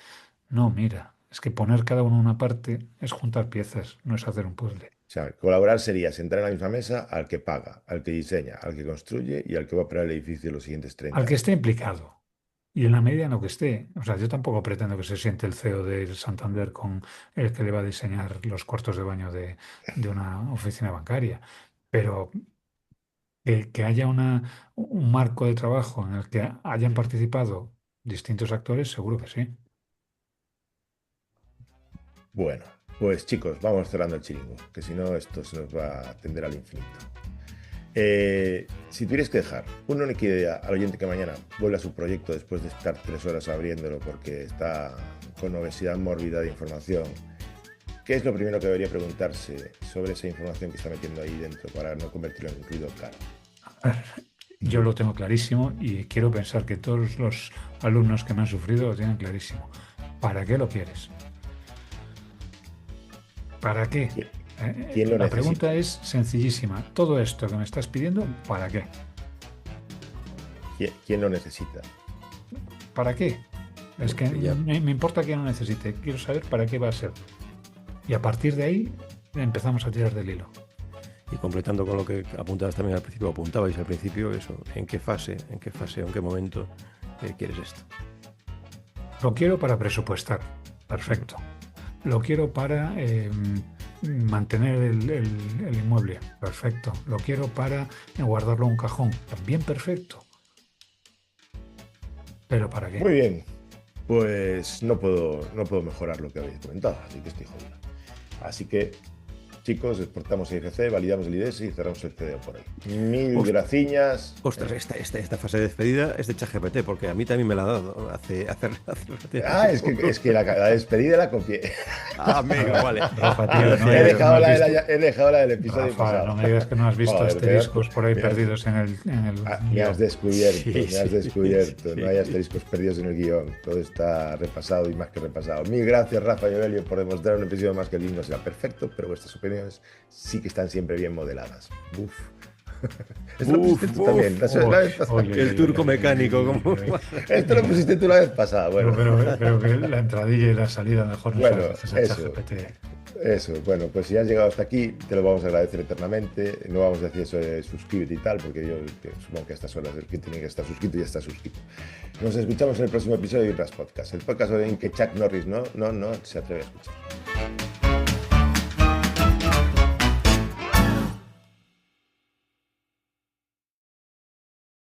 No, mira, es que poner cada uno una parte es juntar piezas, no es hacer un puzzle. o sea, colaborar sería sentar en la misma mesa al que paga, al que diseña, al que construye y al que va a operar el edificio los siguientes Al 30 que esté años. implicado. Y en la medida en lo que esté, o sea, yo tampoco pretendo que se siente el CEO del Santander con el que le va a diseñar los cuartos de baño de una oficina bancaria, pero que haya un marco de trabajo en el que hayan participado distintos actores, seguro que sí. Bueno, pues chicos, vamos cerrando el chiringo, que si no esto se nos va a tender al infinito. Si tuvierais que dejar una única idea al oyente que mañana vuelva a su proyecto después de estar 3 horas abriéndolo porque está con obesidad mórbida de información, ¿qué es lo primero que debería preguntarse sobre esa información que está metiendo ahí dentro para no convertirlo en un ruido caro? Yo lo tengo clarísimo y quiero pensar que todos los alumnos que me han sufrido lo tienen clarísimo. ¿Para qué lo quieres? ¿Para qué? ¿Quién lo La pregunta necesita? es sencillísima. Todo esto que me estás pidiendo, ¿para qué? ¿Quién lo necesita? ¿Para qué? Es que Ya. me importa que no necesite. Quiero saber para qué va a ser. Y a partir de ahí empezamos a tirar del hilo. Y completando con lo que apuntabais también al principio, apuntabais al principio, eso, en qué fase, en qué momento quieres esto. Lo quiero para presupuestar. Perfecto. Lo quiero para mantener el inmueble. Perfecto. Lo quiero para guardarlo en un cajón. También perfecto. ¿Pero para qué? Muy bien. Pues no puedo mejorar lo que habéis comentado, así que estoy jodido. Así que, chicos, exportamos IFC, validamos el IDS y cerramos el CDO por ahí. Mil Ostras. graciñas. Ostras, esta fase de despedida es de ChatGPT, porque a mí también me la ha dado hace Ah, es que la despedida la copié. Ah, amigo, vale. Rafa, tío, no He he dejado visto. he dejado la del episodio Rafa, pasado. no me digas que no has visto Joder, asteriscos por ahí me has- perdidos en el Me has guión. descubierto, Sí, me has sí, descubierto. sí. No hay asteriscos perdidos en el guión. Todo está repasado y más que repasado. Mil gracias, Rafa y Evelio, por demostrar un episodio más que el guión no será perfecto, pero vuestras opiniones sí que están siempre bien modeladas. Uf. Esto lo pusiste tú también. La vez pasada. El turco mecánico, como... Esto lo pusiste tú la vez pasada. Bueno, Pero que la entradilla y la salida mejor no Bueno, se las haces a eso. ChatGPT. eso. Bueno, pues si has llegado hasta aquí, te lo vamos a agradecer eternamente. No vamos a decir eso de suscríbete y tal, porque yo supongo que a estas horas el que tiene que estar suscrito ya está suscrito. Nos escuchamos en el próximo episodio de Ibras Podcast, el podcast en que Chuck Norris no se atreve a escuchar.